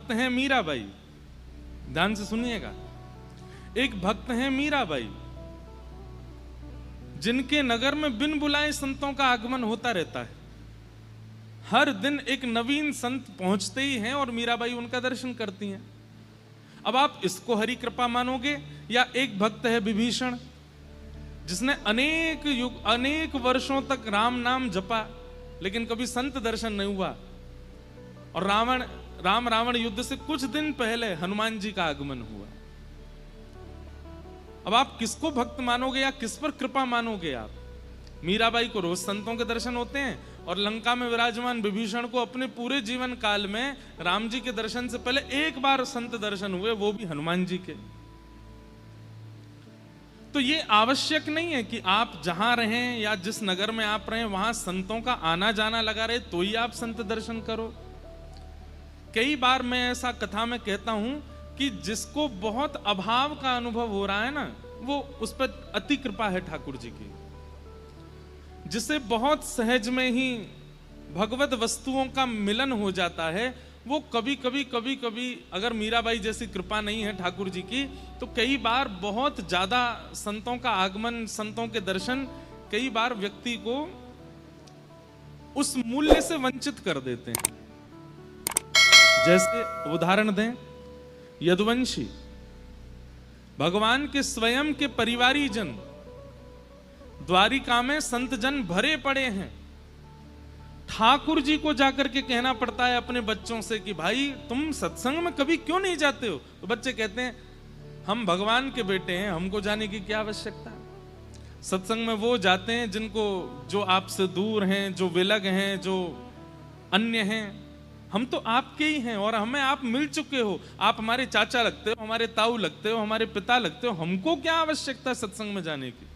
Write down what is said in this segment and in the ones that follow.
भक्त हैं मीराबाई, ध्यान से सुनिएगा, एक भक्त हैं मीराबाई, जिनके नगर में बिन बुलाए संतों का आगमन होता रहता है। हर दिन एक नवीन संत पहुंचते ही हैं और मीराबाई उनका दर्शन करती हैं। अब आप इसको हरि कृपा मानोगे, या एक भक्त है विभीषण, जिसने अनेक युग अनेक वर्षों तक राम नाम जपा, लेकिन कभी संत दर्शन नहीं हुआ, और राम रावण युद्ध से कुछ दिन पहले हनुमान जी का आगमन हुआ। अब आप किसको भक्त मानोगे या किस पर कृपा मानोगे? आप मीराबाई को रोज संतों के दर्शन होते हैं, और लंका में विराजमान विभीषण को अपने पूरे जीवन काल में राम जी के दर्शन से पहले एक बार संत दर्शन हुए, वो भी हनुमान जी के। तो ये आवश्यक नहीं है कि आप जहां रहें या जिस नगर में आप रहें वहां संतों का आना जाना लगा रहे तो ही आप संत दर्शन करो। कई बार मैं ऐसा कथा में कहता हूं कि जिसको बहुत अभाव का अनुभव हो रहा है ना, वो उस पर अति कृपा है ठाकुर जी की। जिसे बहुत सहज में ही भगवत वस्तुओं का मिलन हो जाता है, वो कभी कभी अगर मीराबाई जैसी कृपा नहीं है ठाकुर जी की, तो कई बार बहुत ज्यादा संतों का आगमन, संतों के दर्शन कई बार व्यक्ति को उस मूल्य से वंचित कर देते हैं। जैसे उदाहरण दें, यदुवंशी भगवान के स्वयं के परिवारी जन द्वारिका में संत जन भरे पड़े हैं। ठाकुर जी को जाकर के कहना पड़ता है अपने बच्चों से कि भाई तुम सत्संग में कभी क्यों नहीं जाते हो? तो बच्चे कहते हैं हम भगवान के बेटे हैं, हमको जाने की क्या आवश्यकता है। सत्संग में वो जाते हैं जिनको, जो आपसे दूर हैं, जो विलग हैं, जो अन्य हैं। हम तो आपके ही हैं और हमें आप मिल चुके हो, आप हमारे चाचा लगते हो, हमारे ताऊ लगते हो, हमारे पिता लगते हो, हमको क्या आवश्यकता है सत्संग में जाने की?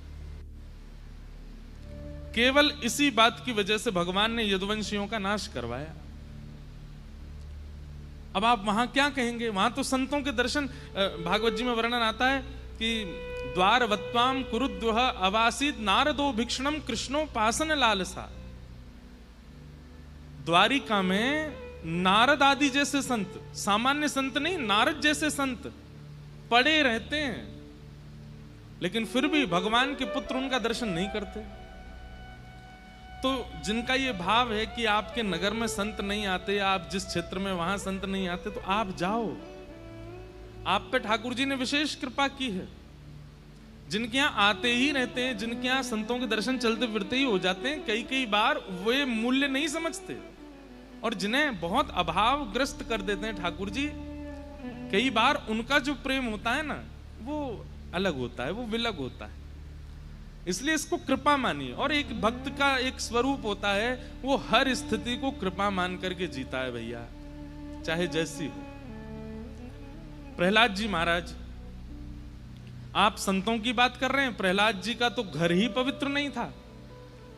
केवल इसी बात की वजह से भगवान ने यदुवंशियों का नाश करवाया। अब आप वहां क्या कहेंगे? वहां तो संतों के दर्शन, भागवत जी में वर्णन आता है कि द्वारवत्वाम कुरुद्वह अवासीत नारदो भिक्षणम कृष्णो पासन लालसा। द्वारिका में नारद आदि जैसे संत, सामान्य संत नहीं, नारद जैसे संत पड़े रहते हैं, लेकिन फिर भी भगवान के पुत्र उनका दर्शन नहीं करते। तो जिनका ये भाव है कि आपके नगर में संत नहीं आते, आप जिस क्षेत्र में वहां संत नहीं आते, तो आप जाओ। आप पे ठाकुर जी ने विशेष कृपा की है। जिनके यहाँ आते ही रहते हैं, जिनके यहाँ संतों के दर्शन चलते फिरते ही हो जाते हैं, कई बार वे मूल्य नहीं समझते, और जिन्हें बहुत अभावग्रस्त कर देते हैं ठाकुर जी, कई बार उनका जो प्रेम होता है ना, वो अलग होता है, वो विलग होता है। इसलिए इसको कृपा मानिए। और एक भक्त का एक स्वरूप होता है, वो हर स्थिति को कृपा मान करके जीता है भैया, चाहे जैसी हो। प्रहलाद जी महाराज, आप संतों की बात कर रहे हैं, प्रहलाद जी का तो घर ही पवित्र नहीं था,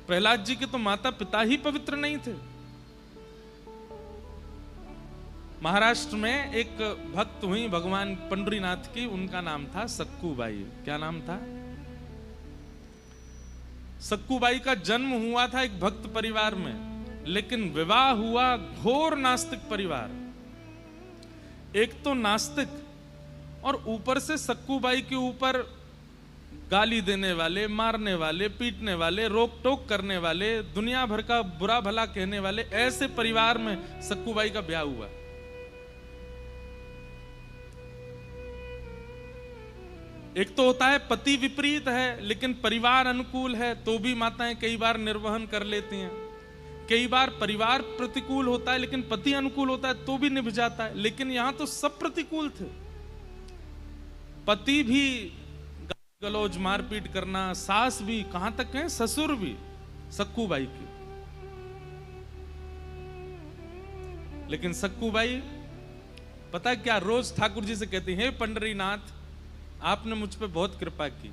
प्रहलाद जी के तो माता पिता ही पवित्र नहीं थे। महाराष्ट्र में एक भक्त हुई भगवान पंडरीनाथ की, उनका नाम था सक्कूबाई। क्या नाम था? सक्कूबाई का जन्म हुआ था एक भक्त परिवार में, लेकिन विवाह हुआ घोर नास्तिक परिवार। एक तो नास्तिक, और ऊपर से सक्कूबाई के ऊपर गाली देने वाले, मारने वाले, पीटने वाले, रोक टोक करने वाले, दुनिया भर का बुरा भला कहने वाले, ऐसे परिवार में सक्कूबाई का ब्याह हुआ। एक तो होता है पति विपरीत है लेकिन परिवार अनुकूल है, तो भी माताएं कई बार निर्वहन कर लेती हैं। कई बार परिवार प्रतिकूल होता है लेकिन पति अनुकूल होता है, तो भी निभ जाता है। लेकिन यहां तो सब प्रतिकूल थे। पति भी गलौज मारपीट करना, सास भी, कहां तक है ससुर भी, सक्कूबाई की। लेकिन सक्कूबाई पता क्या रोज ठाकुर जी से कहती है, हे पंडरीनाथ, आपने मुझ पे बहुत कृपा की।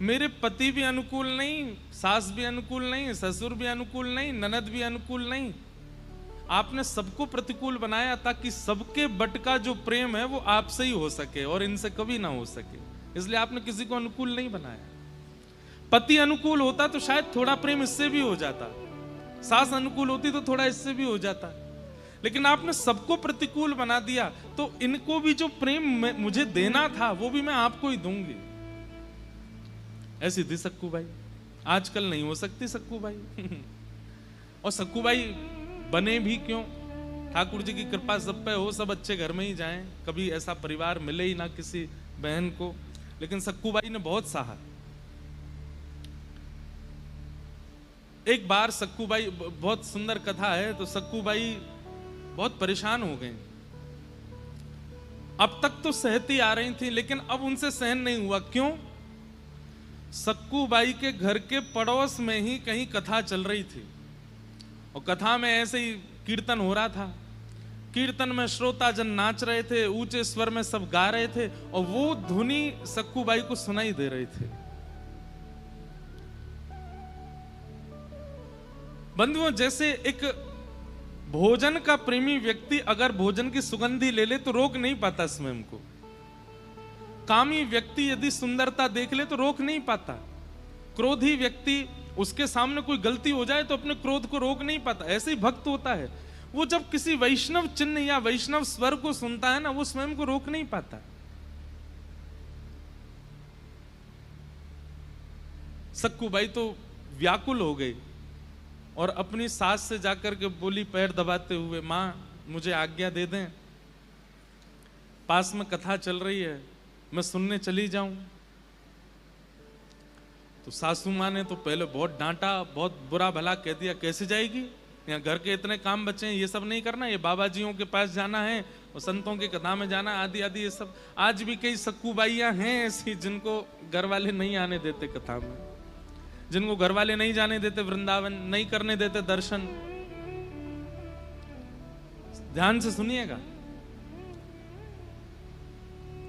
मेरे पति भी अनुकूल नहीं, सास भी अनुकूल नहीं, ससुर भी अनुकूल नहीं, ननद भी अनुकूल नहीं। आपने सबको प्रतिकूल बनाया ताकि सबके बट का जो प्रेम है वो आपसे ही हो सके और इनसे कभी ना हो सके। इसलिए आपने किसी को अनुकूल नहीं बनाया। पति अनुकूल होता तो शायद थोड़ा प्रेम इससे भी हो जाता, सास अनुकूल होती तो थोड़ा इससे भी हो जाता, लेकिन आपने सबको प्रतिकूल बना दिया, तो इनको भी जो प्रेम मुझे देना था वो भी मैं आपको ही दूंगी। ऐसी थी सक्कू बाई। आजकल नहीं हो सकती सक्कू बाई। और सक्कू बाई बने भी क्यों? ठाकुर जी की कृपा सब पे हो, सब अच्छे घर में ही जाएं, कभी ऐसा परिवार मिले ही ना किसी बहन को। लेकिन सक्कू बाई ने बहुत सहा। एक बार सक्कू बाई, बहुत सुंदर कथा है, तो सक्कू बाई बहुत परेशान हो गए। अब तक तो सहती आ रही थी, लेकिन अब उनसे सहन नहीं हुआ। क्यों? सक्कू बाई के घर के पड़ोस में ही कहीं कथा चल रही थी, और कथा में ऐसे ही कीर्तन हो रहा था। कीर्तन में श्रोता जन नाच रहे थे, ऊंचे स्वर में सब गा रहे थे, और वो धुनी सक्कू बाई को सुनाई दे रही थी। बंधुओं, जैसे एक भोजन का प्रेमी व्यक्ति अगर भोजन की सुगंधी ले ले तो रोक नहीं पाता स्वयं को। कामी व्यक्ति यदि सुंदरता देख ले तो रोक नहीं पाता। क्रोधी व्यक्ति, उसके सामने कोई गलती हो जाए तो अपने क्रोध को रोक नहीं पाता। ऐसे ही भक्त होता है, वो जब किसी वैष्णव चिन्ह या वैष्णव स्वर को सुनता है ना, वो स्वयं को रोक नहीं पाता। सक्कू बाई तो व्याकुल हो गई और अपनी सास से जाकर के बोली पैर दबाते हुए, मां मुझे आज्ञा दे दें, पास में कथा चल रही है, मैं सुनने चली जाऊं। तो सासू मां ने तो पहले बहुत डांटा, बहुत बुरा भला कह दिया, कैसे जाएगी, यहाँ घर के इतने काम बचे हैं, ये सब नहीं करना, ये बाबा जियों के पास जाना है और संतों की कथा में जाना, आदि आदि ये सब। आज भी कई सक्कू बाइयां हैं ऐसी जिनको घर वाले नहीं आने देते कथा में, जिनको घर वाले नहीं जाने देते वृंदावन, नहीं करने देते दर्शन। ध्यान से सुनिएगा।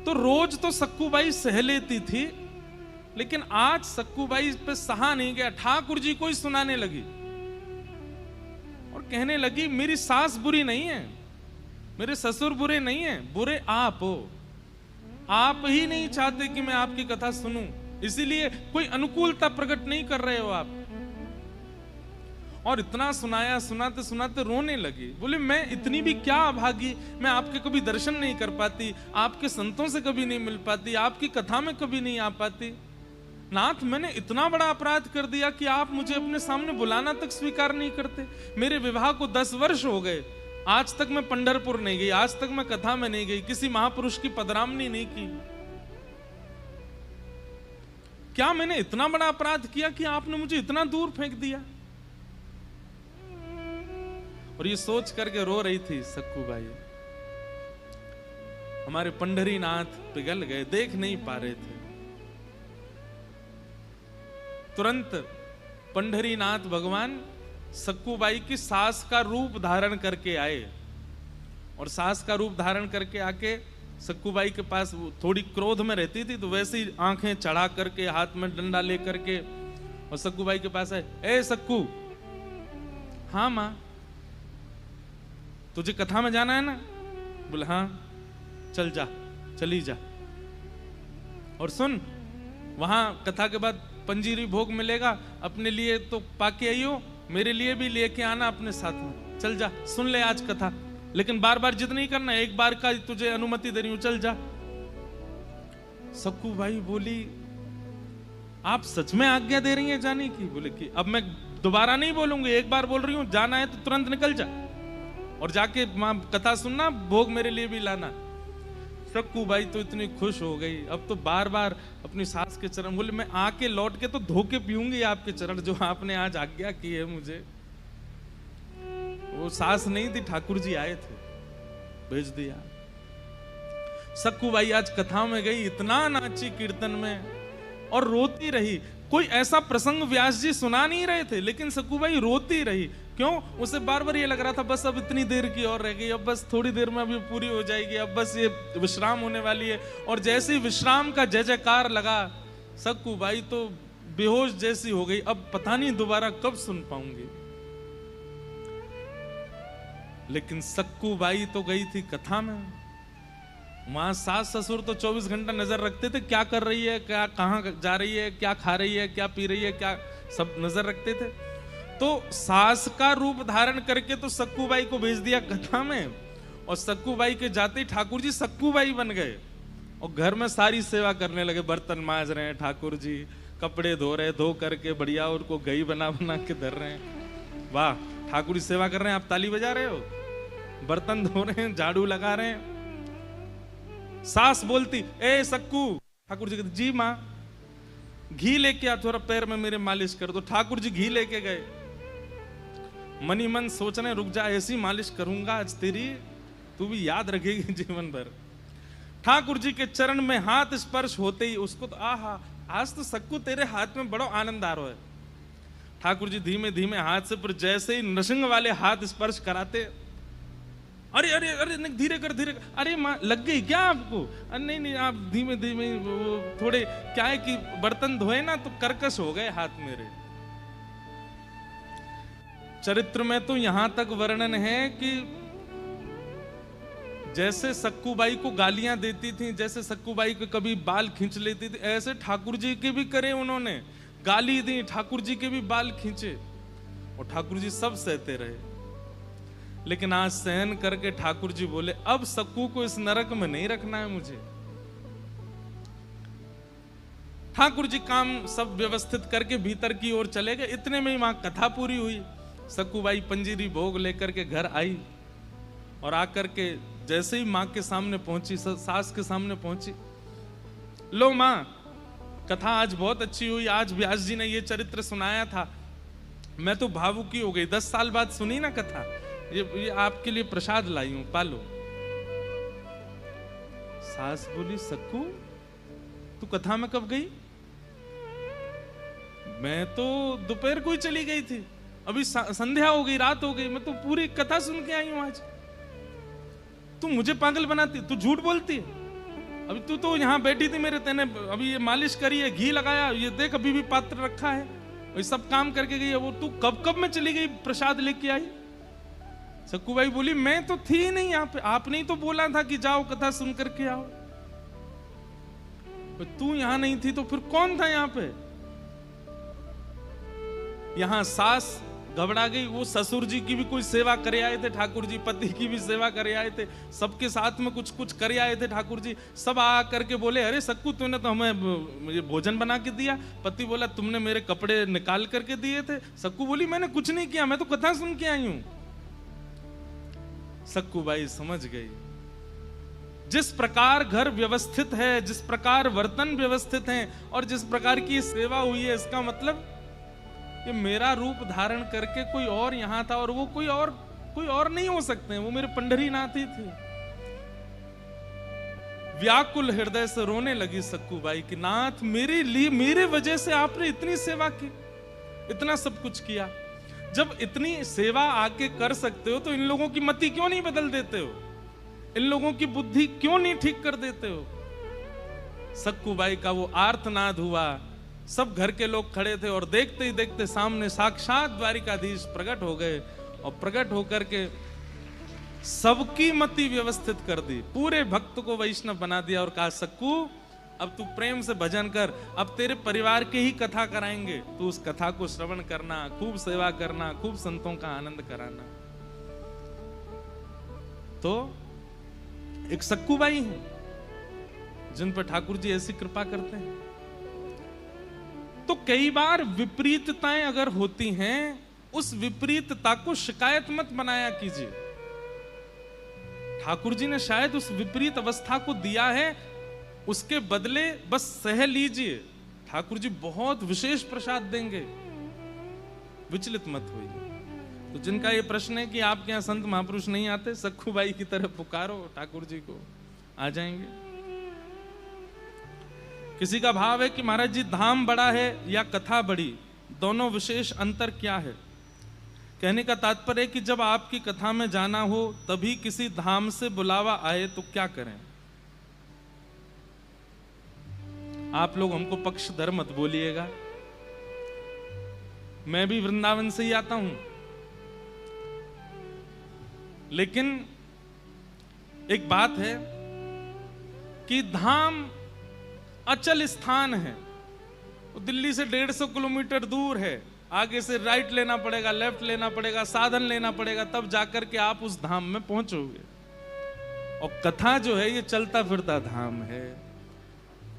तो रोज तो सक्कू बाई सह लेती थी, लेकिन आज सक्कू बाई पे सहा नहीं गया। ठाकुर जी को ही सुनाने लगी और कहने लगी, मेरी सास बुरी नहीं है, मेरे ससुर बुरे नहीं है, बुरे आप हो। आप ही नहीं चाहते कि मैं आपकी कथा सुनूं, इसीलिए कोई अनुकूलता प्रकट नहीं कर रहे हो आप। और इतना सुनाया, सुनाते सुनाते रोने लगी। बोले मैं इतनी भी क्या अभागी, मैं आपके कभी दर्शन नहीं कर पाती, आपके संतों से कभी नहीं मिल पाती, आपकी कथा में कभी नहीं आ पाती। नाथ, मैंने इतना बड़ा अपराध कर दिया कि आप मुझे अपने सामने बुलाना तक स्वीकार नहीं करते। मेरे विवाह को 10 वर्ष हो गए, आज तक मैं पंढरपुर नहीं गई, आज तक मैं कथा में नहीं गई, किसी महापुरुष की पदरामनी नहीं की। क्या मैंने इतना बड़ा अपराध किया कि आपने मुझे इतना दूर फेंक दिया? और ये सोच करके रो रही थी सक्कू बाई। हमारे पंढरीनाथ पिघल गए, देख नहीं पा रहे थे। तुरंत पंढरीनाथ भगवान सक्कू बाई की सास का रूप धारण करके आए, और सास का रूप धारण करके आके सक्कू बाई के पास, थोड़ी क्रोध में रहती थी तो वैसे ही आंखें चढ़ा करके, हाथ में डंडा लेकर के, और सक्कू बाई के पास आए। ए सक्कू, हाँ मां, तुझे कथा में जाना है ना? बोले हाँ, चल जा, चली जा। और सुन, वहां कथा के बाद पंजीरी भोग मिलेगा, अपने लिए तो पाके आई हो, मेरे लिए भी लेके आना अपने साथ में। चल जा, सुन ले आज कथा, लेकिन बार बार जिद नहीं करना, एक बार का तुझे अनुमति दे रही हूं, चल जा। सक्कू बाई बोली, आप सच में आज्ञा दे रही हैं जाने की? बोले कि अब मैं दोबारा नहीं बोलूंगी, एक बार बोल रही हूं, जाना है तो तुरंत निकल जा और जाके मां कथा सुनना, भोग मेरे लिए भी लाना। सक्कू बाई तो इतनी खुश हो गई, अब तो बार बार अपनी सास के चरण, बोले मैं आके लौट के तो धो के पीऊंगी आपके चरण, जो आपने आज आज्ञा की है मुझे। वो सास नहीं थी, ठाकुर जी आए थे, भेज दिया। सक्कू बाई आज कथा में गई, इतना नाची कीर्तन में और रोती रही। कोई ऐसा प्रसंग व्यास जी सुना नहीं रहे थे, लेकिन सक्कू बाई रोती रही। क्यों? उसे बार बार ये लग रहा था बस अब इतनी देर की और रह गई, अब बस थोड़ी देर में अभी पूरी हो जाएगी, अब बस ये विश्राम होने वाली है। और जैसे ही विश्राम का जय जयकार लगा, सक्कू बाई तो बेहोश जैसी हो गई, अब पता नहीं दोबारा कब सुन पाऊंगी। लेकिन सक्कू बाई तो गई थी कथा में, वहां सास ससुर तो 24 घंटा नजर रखते थे, क्या कर रही है, क्या कहां जा रही है, क्या खा रही है, क्या पी रही है, क्या सब नजर रखते थे। तो सास का रूप धारण करके तो सक्कू बाई को भेज दिया कथा में, और सक्कू बाई के जाते ही ठाकुर जी सक्कू बाई बन गए और घर में सारी सेवा करने लगे। बर्तन मांज रहे हैं ठाकुर जी, कपड़े धो रहे, धो करके बढ़िया उनको गई बना बना के धर रहे हैं। वाह, ठाकुर जी सेवा कर रहे हैं, आप ताली बजा रहे हो, बर्तन धो रहे हैं, झाड़ू लगा रहे हैं। सास बोलती, ए सक्कू, ठाकुर जी कहते, जी माँ, घी लेके आ, थोड़ा पैर में मेरे मालिश कर दो। ठाकुर जी घी लेके गए, मनी मन सोचने, रुक जा, ऐसी मालिश करूंगा आज तेरी, तू भी याद रखेगी जीवन भर। ठाकुर जी के चरण में हाथ स्पर्श होते ही उसको तो आहा, आज तो सक्कू तेरे हाथ में बड़ो आनंद आ रहा है। ठाकुर जी धीमे धीमे हाथ से, पर जैसे ही नृसिंह वाले हाथ स्पर्श कराते, अरे अरे अरे धीरे कर, धीरे कर, अरे माँ लग गई क्या आपको? अरे नहीं नहीं, आप धीमे धीमे, वो थोड़े क्या है कि बर्तन धोए ना तो कर्कश हो गए हाथ मेरे। चरित्र में तो यहां तक वर्णन है कि जैसे सक्कूबाई को गालियां देती थी, जैसे सक्कूबाई को कभी बाल खींच लेती थी, ऐसे ठाकुर जी के भी करे उन्होंने, गाली दी, ठाकुर जी के भी बाल खींचे, और ठाकुर जी सब सहते रहे। लेकिन आज सहन करके ठाकुर जी बोले, अब सक्कू को इस नरक में नहीं रखना है मुझे। ठाकुर जी काम सब व्यवस्थित करके भीतर की ओर चले गए। इतने में ही वहां कथा पूरी हुई। सक्कूबाई पंजीरी भोग लेकर के घर आई, और आकर के जैसे ही मां के सामने पहुंची, सास के सामने पहुंची, लो मां, कथा आज बहुत अच्छी हुई, आज व्यास जी ने ये चरित्र सुनाया था, मैं तो भावुकी हो गई, 10 साल बाद सुनी ना कथा, ये आपके लिए प्रसाद लाई हूं, पालो। सास बोली, सक्कू तू कथा में कब गई? मैं तो दोपहर को ही चली गई थी, अभी संध्या हो गई, रात हो गई, मैं तो पूरी कथा सुन के आई हूं आज। तू मुझे पागल बनाती, तू झूठ बोलती है। अभी तू तो यहाँ बैठी थी मेरे, तेने अभी ये मालिश करी है, घी लगाया, ये देख अभी भी पात्र रखा है, ये सब काम करके गई है वो, तू कब कब में चली गई प्रसाद लेके आई? सक्कूबाई बोली, मैं तो थी नहीं यहाँ पे, आपने ही तो बोला था कि जाओ कथा सुन करके आओ। तू यहाँ नहीं थी तो फिर कौन था यहाँ पे? यहाँ सास घबरा गई, वो ससुर जी की भी कोई सेवा करे आए थे ठाकुर जी, पति की भी सेवा करे आए थे, सबके साथ में कुछ कुछ करे आए थे ठाकुर जी। सब आ करके बोले, अरे सक्कू तूने तो हमें भोजन बना के दिया। पति बोला, तुमने मेरे कपड़े निकाल करके दिए थे। सक्कू बोली, मैंने कुछ नहीं किया, मैं तो कथा सुन के आई हूं। सक्कूबाई समझ गई, जिस प्रकार घर व्यवस्थित है, जिस प्रकार वर्तन व्यवस्थित है, और जिस प्रकार की सेवा हुई है, इसका मतलब ये मेरा रूप धारण करके कोई और यहां था, और वो कोई और नहीं हो सकते हैं, वो मेरे पंढरीनाथ ही थे। व्याकुल हृदय से रोने लगी सक्कूबाई कि नाथ, मेरे लिए, मेरे वजह से आपने इतनी सेवा की, इतना सब कुछ किया। जब इतनी सेवा आके कर सकते हो तो इन लोगों की मति क्यों नहीं बदल देते हो? इन लोगों की बुद्धि क्यों नहीं ठीक कर देते हो? सक्कूबाई का वो आर्तनाद हुआ, सब घर के लोग खड़े थे, और देखते ही देखते सामने साक्षात द्वारिकाधीश प्रकट हो गए, और प्रकट होकर के सबकी मति व्यवस्थित कर दी, पूरे भक्त को वैष्णव बना दिया, और कहा, सक्कू अब तू प्रेम से भजन कर, अब तेरे परिवार के ही कथा कराएंगे, तू उस कथा को श्रवण करना, खूब सेवा करना, खूब संतों का आनंद कराना। तो एक सक्कूबाई है जिन पर ठाकुर जी ऐसी कृपा करते हैं। तो कई बार विपरीतताएं अगर होती हैं, उस विपरीतता को शिकायत मत बनाया कीजिए। ठाकुर जी ने शायद उस विपरीत अवस्था को दिया है, उसके बदले बस सह लीजिए, ठाकुर जी बहुत विशेष प्रसाद देंगे, विचलित मत होइए। तो जिनका ये प्रश्न है कि आपके यहाँ संत महापुरुष नहीं आते, सक्कूबाई की तरह पुकारो ठाकुर जी को, आ जाएंगे। किसी का भाव है कि महाराज जी धाम बड़ा है या कथा बड़ी, दोनों विशेष अंतर क्या है? कहने का तात्पर्य है कि जब आपकी कथा में जाना हो तभी किसी धाम से बुलावा आए तो क्या करें? आप लोग हमको पक्षधर मत बोलिएगा, मैं भी वृंदावन से ही आता हूं, लेकिन एक बात है कि धाम अचल स्थान है, वो दिल्ली से 150 किलोमीटर दूर है, आगे से राइट लेना पड़ेगा, लेफ्ट लेना पड़ेगा, साधन लेना पड़ेगा, तब जाकर के आप उस धाम में पहुंचोगे। और कथा जो है ये चलता फिरता धाम है,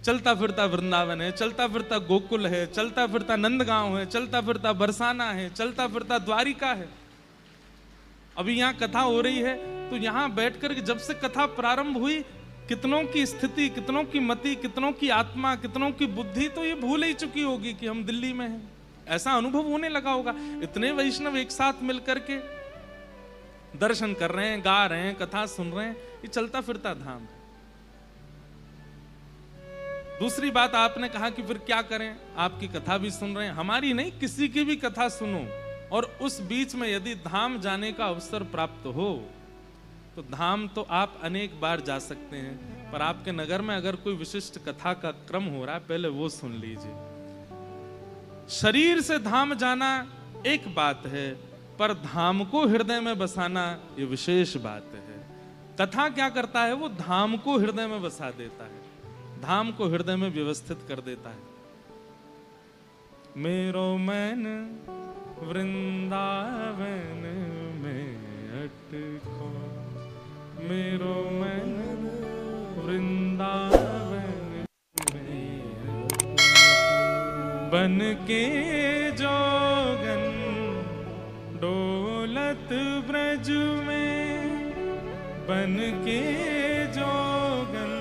चलता फिरता वृंदावन है, चलता फिरता गोकुल है, चलता फिरता नंदगांव है, चलता फिरता बरसाना है, चलता फिरता द्वारिका है। अभी यहाँ कथा हो रही है, तो यहाँ बैठकर जब से कथा प्रारंभ हुई, कितनों की स्थिति, कितनों की मति, कितनों की आत्मा, कितनों की बुद्धि तो ये भूल ही चुकी होगी कि हम दिल्ली में हैं। ऐसा अनुभव होने लगा होगा। इतने वैष्णव एक साथ मिलकर के दर्शन कर रहे हैं, गा रहे हैं, कथा सुन रहे हैं, ये चलता फिरता धाम है। दूसरी बात आपने कहा कि फिर क्या करें, आपकी कथा भी सुन रहे हैं, हमारी नहीं, किसी की भी कथा सुनो, और उस बीच में यदि धाम जाने का अवसर प्राप्त हो तो धाम तो आप अनेक बार जा सकते हैं, पर आपके नगर में अगर कोई विशिष्ट कथा का क्रम हो रहा है, पहले वो सुन लीजिए। शरीर से धाम जाना एक बात है, पर धाम को हृदय में बसाना ये विशेष बात है। कथा क्या करता है, वो धाम को हृदय में बसा देता है, धाम को हृदय में व्यवस्थित कर देता है। मेरो मन वृंदावन में अटको, मेरो मन वृंदावन में बन के जोगन डोलत ब्रज में, बन के जोगन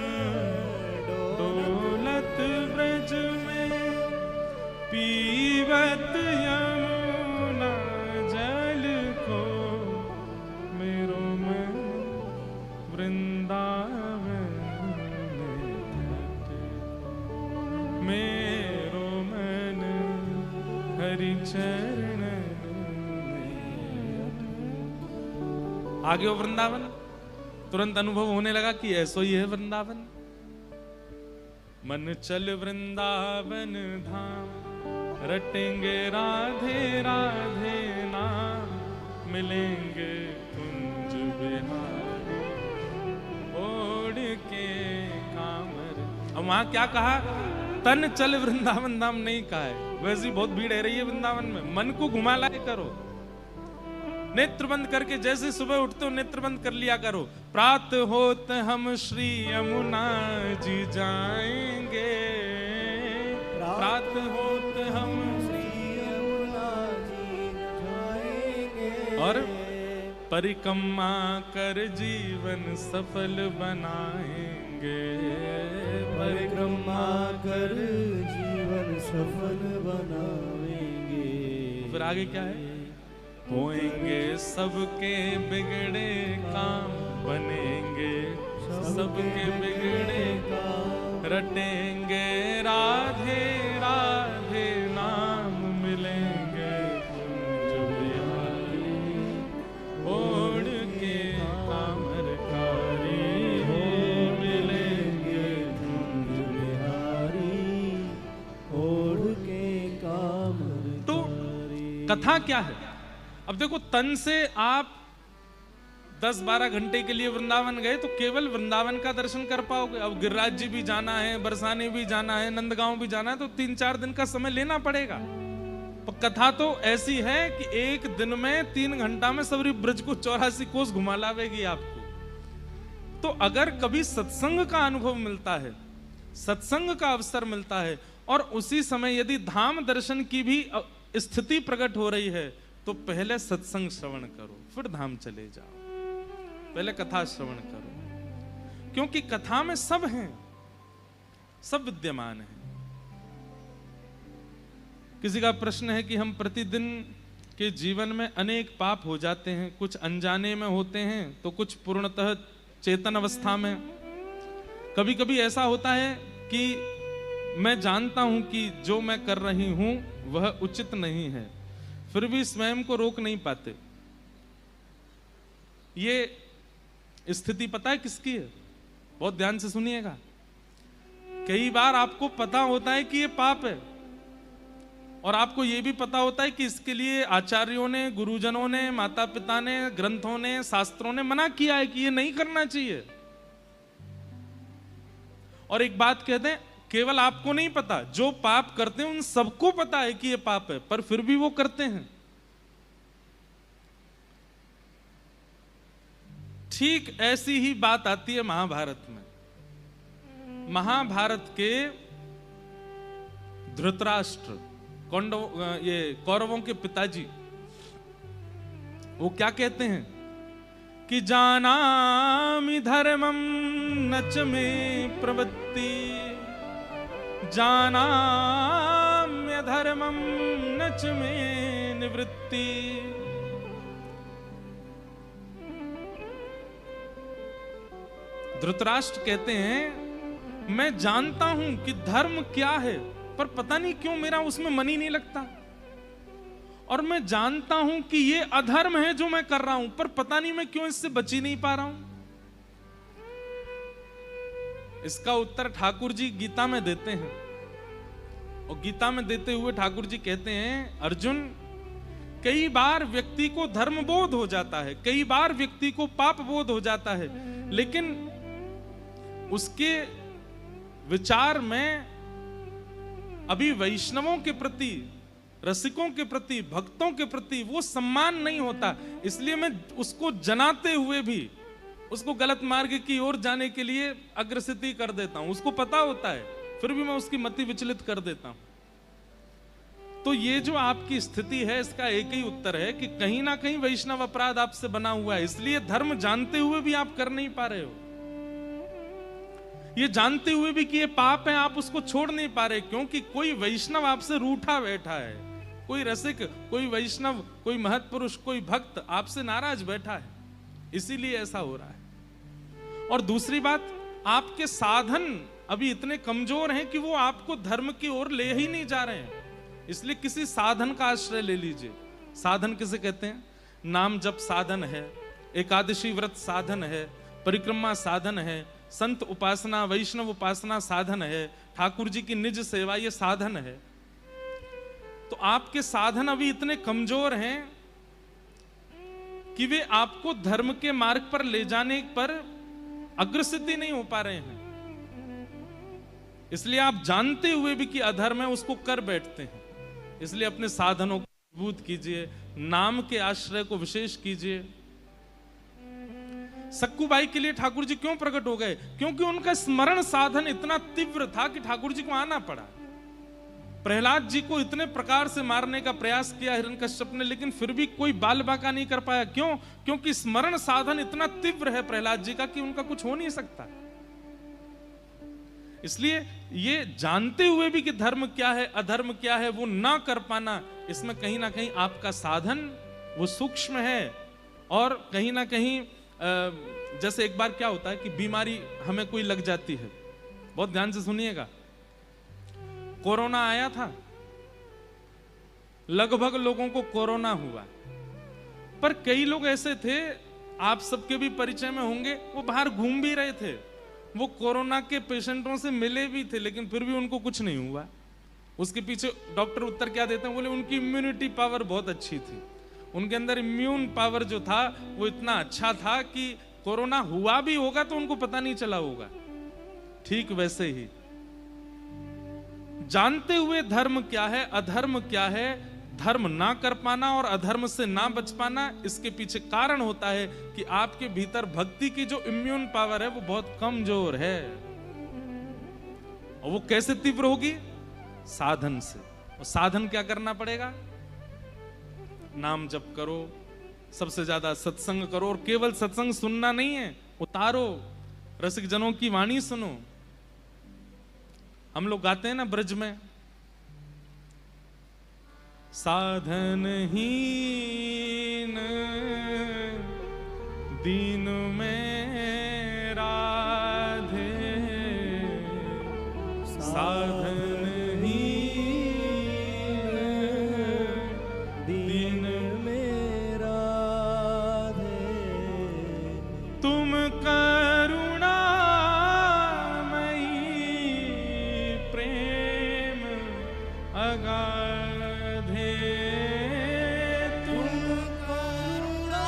डोलत ब्रज में, पीवत यमुना जल को, मेरो मन वृंदावन में, मेरो मन हरि चरण में। आगे वो वृंदावन, तुरंत अनुभव होने लगा कि ऐसो ही है वृंदावन। मन चल वृंदावन धाम, रटेंगे राधे राधे नाम, मिलेंगे कुंज बिहारी ओढ़ के कामर। अब वहां क्या कहा, तन चल वृंदावन धाम नहीं कहा है, वैसी बहुत भीड़ है रही है वृंदावन में, मन को घुमा लाए करो। नेत्र बंद करके, जैसे सुबह उठते हो नेत्र बंद कर लिया करो। प्रात होत हम श्री यमुना जी जाएंगे, प्रात होत हम श्री यमुना जी जाएंगे, और परिक्रमा कर जीवन सफल बनाएंगे, परिक्रमा कर जीवन सफल बनाएंगे। फिर आगे क्या है, होएंगे सबके बिगड़े काम, बनेंगे सबके बिगड़े काम, रटेंगे राधे राधे नाम, मिलेंगे कुंज बिहारी ओढ़ के कामर कारी, मिलेंगे कुंज बिहारी ओढ़ के कामर। तो कथा क्या है? अब देखो, तन से आप 10-12 घंटे के लिए वृंदावन गए तो केवल वृंदावन का दर्शन कर पाओगे। अब गिरिराज जी भी जाना है, बरसाने भी जाना है, नंदगांव भी जाना है, तो 3-4 दिन का समय लेना पड़ेगा। पर कथा तो ऐसी है कि एक दिन में 3 घंटा में सबरी ब्रज को 84 कोस घुमा लावेगी आपको। तो अगर कभी सत्संग का अनुभव मिलता है, सत्संग का अवसर मिलता है, और उसी समय यदि धाम दर्शन की भी स्थिति प्रकट हो रही है, तो पहले सत्संग श्रवण करो, फिर धाम चले जाओ। पहले कथा श्रवण करो, क्योंकि कथा में सब हैं, सब विद्यमान हैं। किसी का प्रश्न है कि हम प्रतिदिन के जीवन में अनेक पाप हो जाते हैं, कुछ अनजाने में होते हैं तो कुछ पूर्णतः चेतन अवस्था में। कभी कभी ऐसा होता है कि मैं जानता हूं कि जो मैं कर रही हूं वह उचित नहीं है, फिर भी स्वयं को रोक नहीं पाते। ये स्थिति पता है किसकी है? बहुत ध्यान से सुनिएगा। कई बार आपको पता होता है कि ये पाप है, और आपको ये भी पता होता है कि इसके लिए आचार्यों ने, गुरुजनों ने, माता पिता ने, ग्रंथों ने, शास्त्रों ने मना किया है कि ये नहीं करना चाहिए। और एक बात कहते हैं, केवल आपको नहीं पता, जो पाप करते हैं उन सबको पता है कि ये पाप है, पर फिर भी वो करते हैं। ठीक ऐसी ही बात आती है महाभारत में। महाभारत के धृतराष्ट्र, ये कौरवों के पिताजी, वो क्या कहते हैं कि जानामि धर्मं नच मे प्रवृत्ति, जानाम्य धर्मं नच मे निवृत्ति। धृतराष्ट्र कहते हैं मैं जानता हूं कि धर्म क्या है, पर पता नहीं क्यों मेरा उसमें मन ही नहीं लगता, और मैं जानता हूं कि ये अधर्म है जो मैं कर रहा हूं, पर पता नहीं मैं क्यों इससे बच ही नहीं पा रहा हूं। इसका उत्तर ठाकुर जी गीता में देते हैं, और गीता में देते हुए ठाकुर जी कहते हैं, अर्जुन, कई बार व्यक्ति को धर्म बोध हो जाता है, कई बार व्यक्ति को पाप बोध हो जाता है, लेकिन उसके विचार में अभी वैष्णवों के प्रति, रसिकों के प्रति, भक्तों के प्रति वो सम्मान नहीं होता, इसलिए मैं उसको जनाते हुए भी उसको गलत मार्ग की ओर जाने के लिए अग्रसित कर देता हूं। उसको पता होता है, फिर भी मैं उसकी मति विचलित कर देता हूं। तो ये जो आपकी स्थिति है, इसका एक ही उत्तर है कि कहीं ना कहीं वैष्णव अपराध आपसे बना हुआ है, इसलिए धर्म जानते हुए भी आप कर नहीं पा रहे हो। ये जानते हुए भी कि ये पाप है, आप उसको छोड़ नहीं पा रहे, क्योंकि कोई वैष्णव आपसे रूठा बैठा है, कोई रसिक, कोई वैष्णव, कोई महत्पुरुष, कोई भक्त आपसे नाराज बैठा है, इसीलिए ऐसा हो रहा है। और दूसरी बात, आपके साधन अभी इतने कमजोर हैं कि वो आपको धर्म की ओर ले ही नहीं जा रहे हैं, इसलिए किसी साधन का आश्रय ले लीजिए। साधन किसे कहते हैं? नाम जप साधन है, एकादशी व्रत साधन है, परिक्रमा साधन है, संत उपासना, वैष्णव उपासना साधन है, ठाकुर जी की निज सेवा ये साधन है। तो आपके साधन अभी इतने कमजोर हैं कि वे आपको धर्म के मार्ग पर ले जाने पर अग्रसित ही नहीं हो पा रहे हैं, इसलिए आप जानते हुए भी कि अधर्म है उसको कर बैठते हैं। इसलिए अपने साधनों को मजबूत कीजिए, नाम के आश्रय को विशेष कीजिए। सक्कूबाई के लिए ठाकुर जी क्यों प्रकट हो गए? क्योंकि उनका स्मरण साधन इतना तीव्र था कि ठाकुर जी को आना पड़ा। प्रहलाद जी को इतने प्रकार से मारने का प्रयास किया हिरण्यकश्यप ने, लेकिन फिर भी कोई बाल बाका नहीं कर पाया। क्यों? क्योंकि स्मरण साधन इतना तीव्र है प्रहलाद जी का कि उनका कुछ हो नहीं सकता। इसलिए ये जानते हुए भी कि धर्म क्या है, अधर्म क्या है, वो ना कर पाना, इसमें कहीं ना कहीं आपका साधन वो सूक्ष्म है। और कहीं ना कहीं जैसे एक बार क्या होता है कि बीमारी हमें कोई लग जाती है, बहुत ध्यान से सुनिएगा। कोरोना आया था, लगभग लोगों को कोरोना हुआ, पर कई लोग ऐसे थे, आप सबके भी परिचय में होंगे, वो बाहर घूम भी रहे थे, वो कोरोना के पेशेंटों से मिले भी थे, लेकिन फिर भी उनको कुछ नहीं हुआ। उसके पीछे डॉक्टर उत्तर क्या देते हैं? बोले उनकी इम्यूनिटी पावर बहुत अच्छी थी, उनके अंदर इम्यून पावर जो था वो इतना अच्छा था कि कोरोना हुआ भी होगा तो उनको पता नहीं चला होगा। ठीक वैसे ही जानते हुए धर्म क्या है, अधर्म क्या है, धर्म ना कर पाना और अधर्म से ना बच पाना, इसके पीछे कारण होता है कि आपके भीतर भक्ति की जो इम्यून पावर है वो बहुत कमजोर है। और वो कैसे तीव्र होगी? साधन से। और साधन क्या करना पड़ेगा? नाम जप करो, सबसे ज्यादा सत्संग करो, और केवल सत्संग सुनना नहीं है, उतारो, रसिक जनों की वाणी सुनो। हम लोग गाते हैं ना ब्रज में, साधन हीन दीन में राधे, साधन दीन में राधे, तुम करुणामयी प्रेम अगाधे, तुम करुणामयी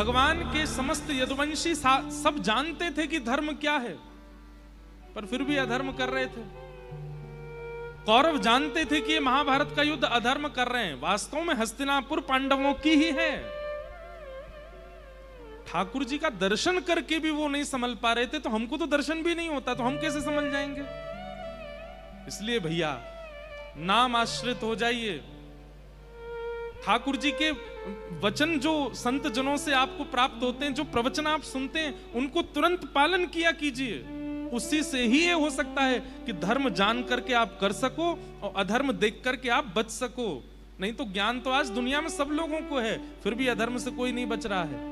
भगवान के समस्त यदुवंशी सब जानते थे कि धर्म क्या है, पर फिर भी अधर्म कर रहे थे। कौरव जानते थे कि ये महाभारत का युद्ध अधर्म कर रहे हैं, वास्तव में हस्तिनापुर पांडवों की ही है। ठाकुर जी का दर्शन करके भी वो नहीं समझ पा रहे थे, तो हमको तो दर्शन भी नहीं होता, तो हम कैसे समझ जाएंगे। इसलिए भैया नाम आश्रित हो जाइए। ठाकुर जी के वचन जो संत जनों से आपको प्राप्त होते हैं, जो प्रवचन आप सुनते हैं, उनको तुरंत पालन किया कीजिए। उसी से ही ये हो सकता है कि धर्म जान करके आप कर सको और अधर्म देख करके आप बच सको। नहीं तो ज्ञान तो आज दुनिया में सब लोगों को है, फिर भी अधर्म से कोई नहीं बच रहा है।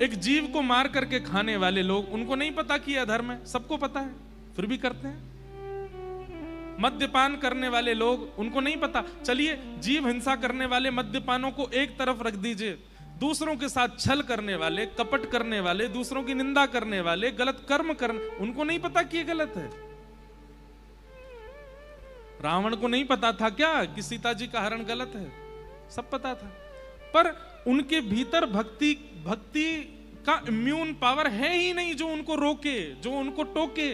एक जीव को मार करके खाने वाले लोग, उनको नहीं पता कि यह अधर्म है, सबको पता है, फिर भी करते हैं। मद्यपान करने वाले लोग, उनको नहीं पता। चलिए जीव हिंसा करने वाले मद्यपानों को एक तरफ रख दीजिए, दूसरों के साथ छल करने वाले, कपट करने वाले, दूसरों की निंदा करने वाले, गलत कर्म करने, उनको नहीं पता कि ये गलत है। रावण को नहीं पता था क्या कि सीता जी का हरण गलत है? सब पता था, पर उनके भीतर भक्ति का इम्यून पावर है ही नहीं जो उनको रोके, जो उनको टोके।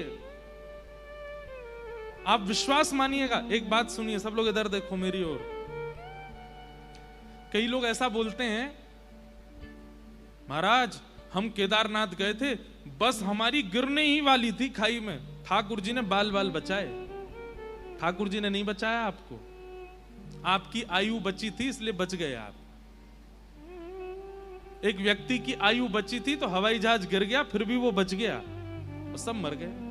आप विश्वास मानिएगा, एक बात सुनिए, सब लोग इधर देखो मेरी ओर। कई लोग ऐसा बोलते हैं, महाराज हम केदारनाथ गए थे, बस हमारी गिरने ही वाली थी खाई में, ठाकुर जी ने बाल बाल बचाए। ठाकुर जी ने नहीं बचाया आपको, आपकी आयु बची थी इसलिए बच गए आप। एक व्यक्ति की आयु बची थी तो हवाई जहाज गिर गया, फिर भी वो बच गया, वो सब मर गए।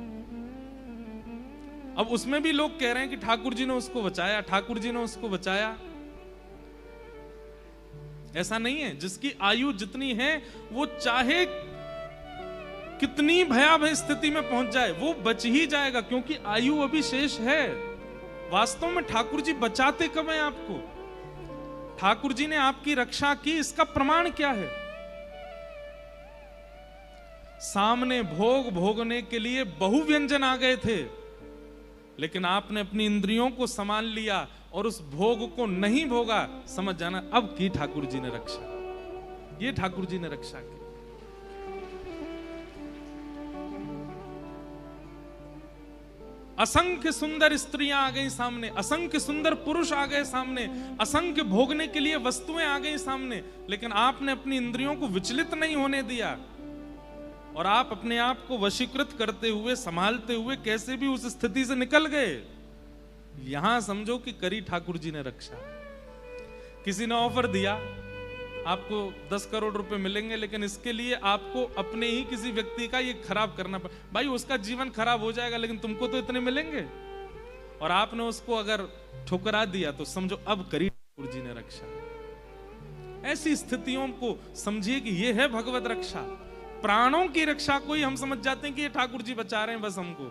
अब उसमें भी लोग कह रहे हैं कि ठाकुर जी ने उसको बचाया, ठाकुर जी ने उसको बचाया। ऐसा नहीं है। जिसकी आयु जितनी है, वो चाहे कितनी भयावह स्थिति में पहुंच जाए, वो बच ही जाएगा, क्योंकि आयु अभी शेष है। वास्तव में ठाकुर जी बचाते कब हैं आपको? ठाकुर जी ने आपकी रक्षा की, इसका प्रमाण क्या है? सामने भोग भोगने के लिए बहु व्यंजन आ गए थे, लेकिन आपने अपनी इंद्रियों को संभाल लिया और उस भोग को नहीं भोगा। समझ जाना अब की ठाकुर जी ने रक्षा, ये ठाकुर जी ने रक्षा की। असंख्य सुंदर स्त्रियां आ गई सामने, असंख्य सुंदर पुरुष आ गए सामने, असंख्य भोगने के लिए वस्तुएं आ गई सामने, लेकिन आपने अपनी इंद्रियों को विचलित नहीं होने दिया और आप अपने आप को वशीकृत करते हुए, संभालते हुए कैसे भी उस स्थिति से निकल गए। यहां समझो कि करी ठाकुर जी ने रक्षा। किसी ने ऑफर दिया आपको 10 करोड़ रुपए मिलेंगे, लेकिन इसके लिए आपको अपने ही किसी व्यक्ति का ये खराब करना पड़े। भाई उसका जीवन खराब हो जाएगा, लेकिन तुमको तो इतने मिलेंगे। और आपने उसको अगर ठुकरा दिया तो समझो अब करी ठाकुर जी ने रक्षा। ऐसी स्थितियों को समझिए कि ये है भगवत रक्षा। प्राणों की रक्षा को ही हम समझ जाते हैं कि ये ठाकुर जी बचा रहे हैं बस हमको।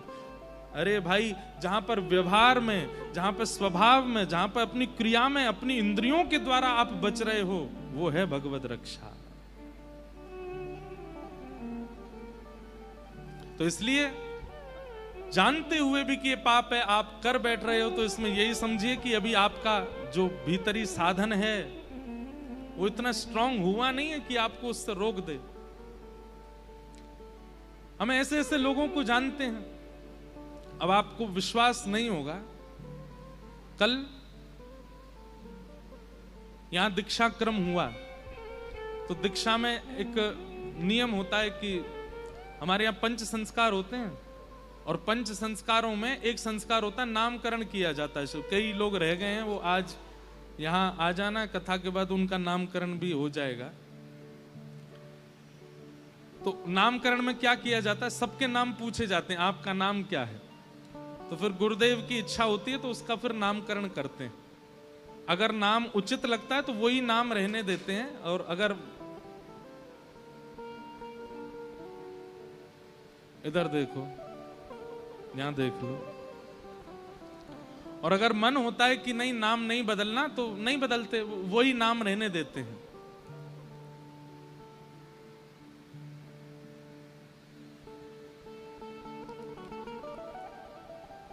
अरे भाई, जहां पर व्यवहार में, जहां पर स्वभाव में, जहां पर अपनी क्रिया में, अपनी इंद्रियों के द्वारा आप बच रहे हो, वो है भगवत रक्षा। तो इसलिए जानते हुए भी कि ये पाप है, आप कर बैठ रहे हो, तो इसमें यही समझिए कि अभी आपका जो भीतरी साधन है वो इतना स्ट्रांग हुआ नहीं है कि आपको उससे रोक दे। हम ऐसे ऐसे लोगों को जानते हैं, अब आपको विश्वास नहीं होगा, कल यहां दीक्षा क्रम हुआ, तो दीक्षा में एक नियम होता है कि हमारे यहां पंच संस्कार होते हैं, और पंच संस्कारों में एक संस्कार होता है नामकरण किया जाता है। कई लोग रह गए हैं, वो आज यहां आ जाना, कथा के बाद उनका नामकरण भी हो जाएगा। तो नामकरण में क्या किया जाता है, सबके नाम पूछे जाते हैं, आपका नाम क्या है। तो फिर गुरुदेव की इच्छा होती है तो उसका फिर नामकरण करते हैं। अगर नाम उचित लगता है तो वही नाम रहने देते हैं, और अगर इधर देखो, यहां देख लो, और अगर मन होता है कि नहीं नाम नहीं बदलना तो नहीं बदलते, वही नाम रहने देते हैं।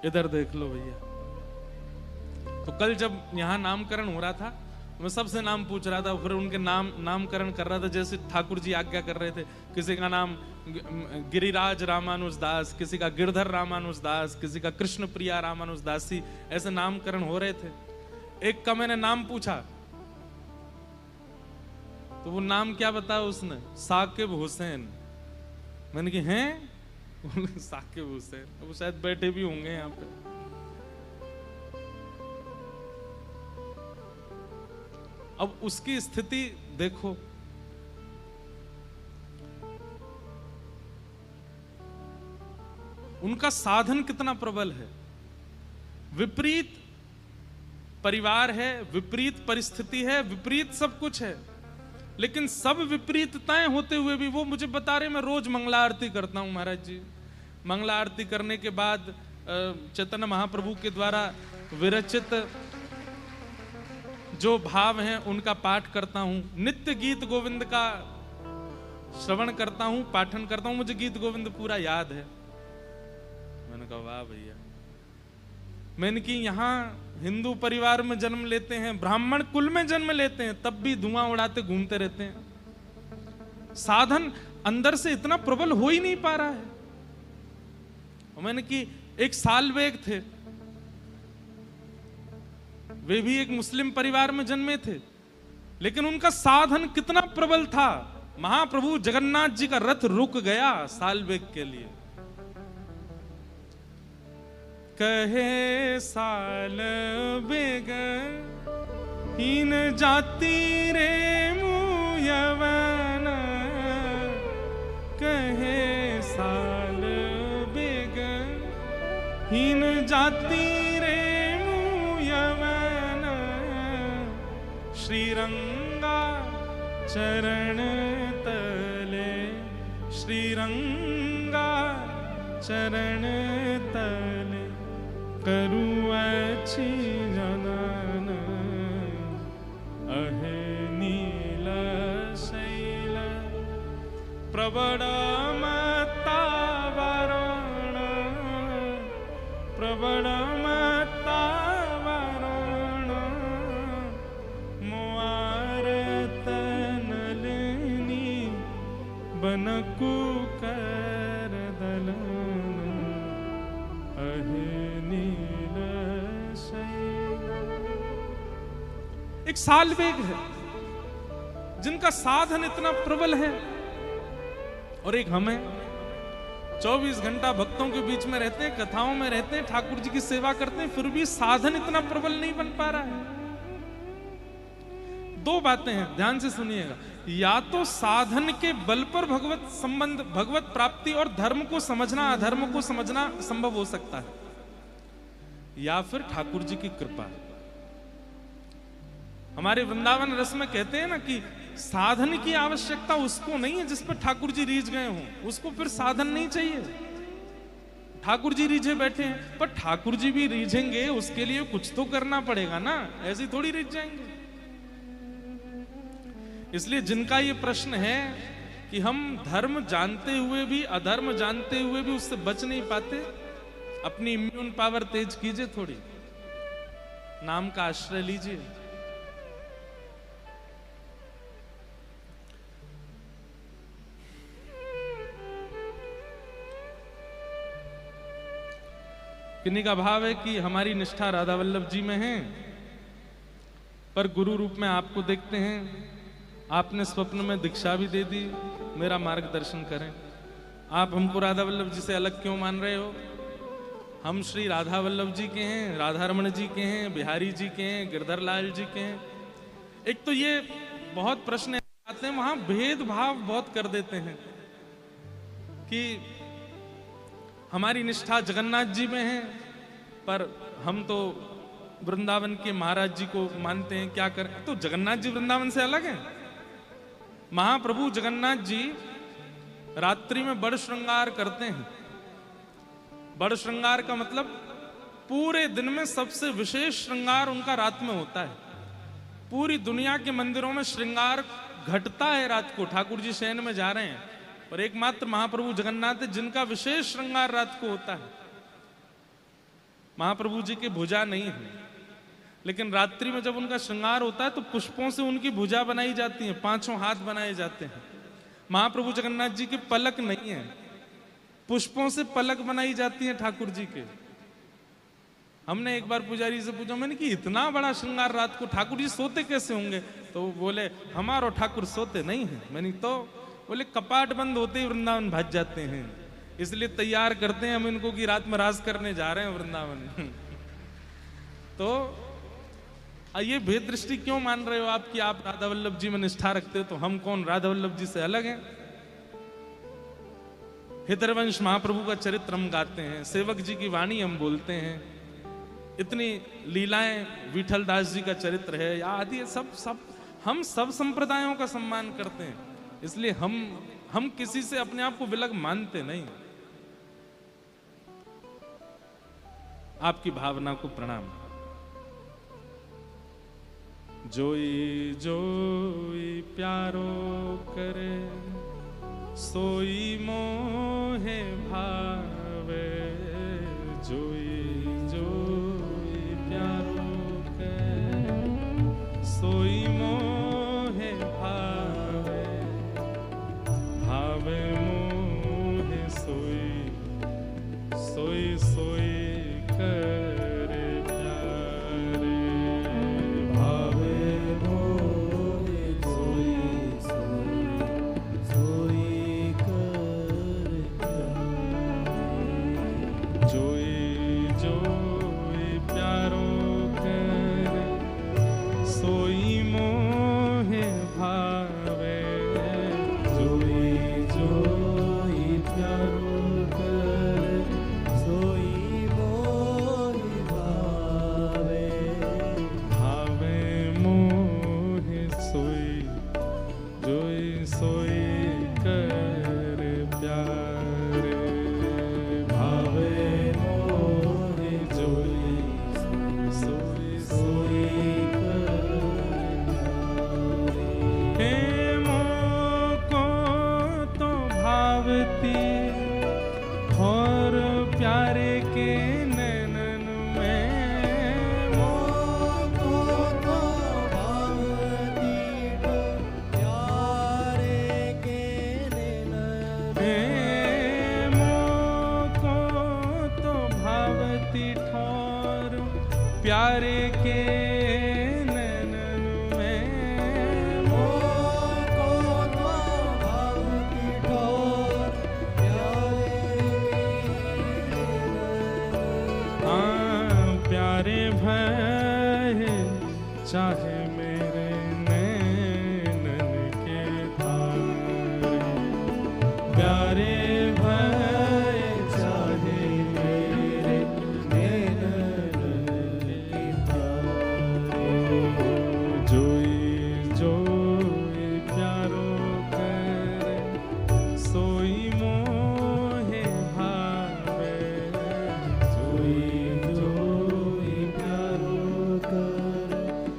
इधर देख लो भैया। तो कल जब यहां नामकरण हो रहा था मैं सबसे नाम पूछ रहा था, फिर उनके नामकरण कर रहा था, जैसे ठाकुर जी आज्ञा कर रहे थे। किसी का नाम गिरिराज रामानुज दास, किसी का गिरधर रामानुज दास, किसी का कृष्ण प्रिया रामानुज दासी, ऐसे नामकरण हो रहे थे। एक का मैंने नाम पूछा तो वो नाम क्या बताया उसने, साकिब हुसैन। मैंने कहा हैं? साकिब हुसैन, वो शायद बैठे भी होंगे यहाँ पे। अब उसकी स्थिति देखो, उनका साधन कितना प्रबल है। विपरीत परिवार है, विपरीत परिस्थिति है, विपरीत सब कुछ है, लेकिन सब विपरीतताएं होते हुए भी वो मुझे बता रहे, मैं रोज मंगला आरती करता हूं महाराज जी। मंगला आरती करने के बाद चैतन्य महाप्रभु के द्वारा विरचित जो भाव हैं उनका पाठ करता हूं, नित्य गीत गोविंद का श्रवण करता हूं, पाठन करता हूं, मुझे गीत गोविंद पूरा याद है। मैंने कहा वाह भैया। मैंने कि यहाँ हिंदू परिवार में जन्म लेते हैं, ब्राह्मण कुल में जन्म लेते हैं, तब भी धुआं उड़ाते घूमते रहते हैं। साधन अंदर से इतना प्रबल हो ही नहीं पा रहा है। और मैंने कि एक साल्वेग थे, वे भी एक मुस्लिम परिवार में जन्मे थे, लेकिन उनका साधन कितना प्रबल था। महाप्रभु जगन्नाथ जी का रथ रुक गया साल्वेग के लिए। कहे साल बेग हीन जाति रे मुयवन, कहे साल बेग हीन जाति रे मुयवन, श्रीरंगा चरण तले, श्रीरंगा चरण तले, करु अच्छी जनन अहे नील शैल, प्रबल मता वरण, प्रबल मता वरण, मुआरत नलिनी बनकु कर दलन, अहे एक साल्वेग है जिनका साधन इतना प्रबल है, और एक हमें 24 घंटा भक्तों के बीच में रहते हैं, कथाओं में रहते हैं, ठाकुर जी की सेवा करते हैं, फिर भी साधन इतना प्रबल नहीं बन पा रहा है। दो बातें हैं, ध्यान से सुनिएगा। या तो साधन के बल पर भगवत संबंध, भगवत प्राप्ति और धर्म को समझना, अधर्म को समझना संभव हो सकता है, या फिर ठाकुर जी की कृपा। हमारे वृंदावन रस में कहते हैं ना कि साधन की आवश्यकता उसको नहीं है जिस पर ठाकुर जी रीझ गए हों, उसको फिर साधन नहीं चाहिए। ठाकुर जी रीझे बैठे हैं, पर ठाकुर जी भी रीझेंगे, उसके लिए कुछ तो करना पड़ेगा ना, ऐसे थोड़ी रीझ जाएंगे। इसलिए जिनका ये प्रश्न है कि हम धर्म जानते हुए भी, अधर्म जानते हुए भी उससे बच नहीं पाते, अपनी इम्यून पावर तेज कीजिए, थोड़ी नाम का आश्रय लीजिए। किन्हीं का भाव है कि हमारी निष्ठा राधा वल्लभ जी में है, पर गुरु रूप में आपको देखते हैं, आपने स्वप्न में दीक्षा भी दे दी, मेरा मार्गदर्शन करें। आप हमको राधा वल्लभ जी से अलग क्यों मान रहे हो? हम श्री राधा वल्लभ जी के हैं, राधा रमण जी के हैं, बिहारी जी के हैं, गिरधर लाल जी के हैं। एक तो ये बहुत प्रश्न आते हैं, वहां भेदभाव बहुत कर देते हैं कि हमारी निष्ठा जगन्नाथ जी में है, पर हम तो वृंदावन के महाराज जी को मानते हैं, क्या करें? तो जगन्नाथ जी वृंदावन से अलग हैं। महाप्रभु जगन्नाथ जी रात्रि में बड़ श्रृंगार करते हैं। बड़ श्रृंगार का मतलब पूरे दिन में सबसे विशेष श्रृंगार उनका रात में होता है। पूरी दुनिया के मंदिरों में श्रृंगार घटता है रात को, ठाकुर जी शयन में जा रहे हैं, पर एकमात्र महाप्रभु जगन्नाथ है जिनका विशेष श्रृंगार रात को होता है। महाप्रभु जी के भुजा नहीं है, लेकिन रात्रि में जब उनका श्रृंगार होता है तो पुष्पों से उनकी भुजा बनाई जाती है, 5 हाथ बनाए जाते हैं। महाप्रभु जगन्नाथ जी के पलक नहीं है, पुष्पों से पलक बनाई जाती है ठाकुर जी के। हमने एक बार पुजारी से पूछा, मैंने कि इतना बड़ा श्रृंगार रात को ठाकुर जी सोते कैसे होंगे? तो वो बोले हमारो ठाकुर सोते नहीं है। मैंने तो बोले कपाट बंद होते ही वृंदावन भाग जाते हैं, इसलिए तैयार करते हैं हम इनको कि रात में राज करने जा रहे हैं वृंदावन। तो ये भेद दृष्टि क्यों मान रहे हो आप कि आप राधा वल्लभ जी में निष्ठा रखते हो? तो हम कौन राधा वल्लभ जी से अलग हैं? हितरवंश महाप्रभु का चरित्र हम गाते हैं, सेवक जी की वाणी हम बोलते हैं, इतनी लीलाएं विठल दास जी का चरित्र है आदि सब हम सब संप्रदायों का सम्मान करते हैं, इसलिए हम किसी से अपने आप को विलग मानते नहीं। आपकी भावना को प्रणाम। जोई जोई प्यारो करे सोई मोहे भावे, जोई जोई प्यारो करे सोई मोहे भावे, भावे मोहे सोई सोई सोई करे प्यारे, भावे मोहे सोई सोई सोई करे प्यारे, जोई जोई प्यारो करे सोई मोहे भावे, जोई जोई प्यारो करे सोई मोहे भावे, भावे मोहे सोई जोई सोई करे प्यारे, भावे मोहे जोई सोई सोई करे प्यारे। हे मोको तो भावती और प्यारे के नैनन में, मोको तो भावती प्यारे के नैनन हे मोको तो भावती ठोर प्यारे के नैनन में, मोको तो भावती ठोर प्यारे के नैनन, हाँ प्यारे भय चाहे मेरे नैनन के तारे, प्यारे भय चाहे मेरे नैनन के तारे, जोई जोई प्यारो करे सोई मोहे भावे, जोई जोई प्यारो करे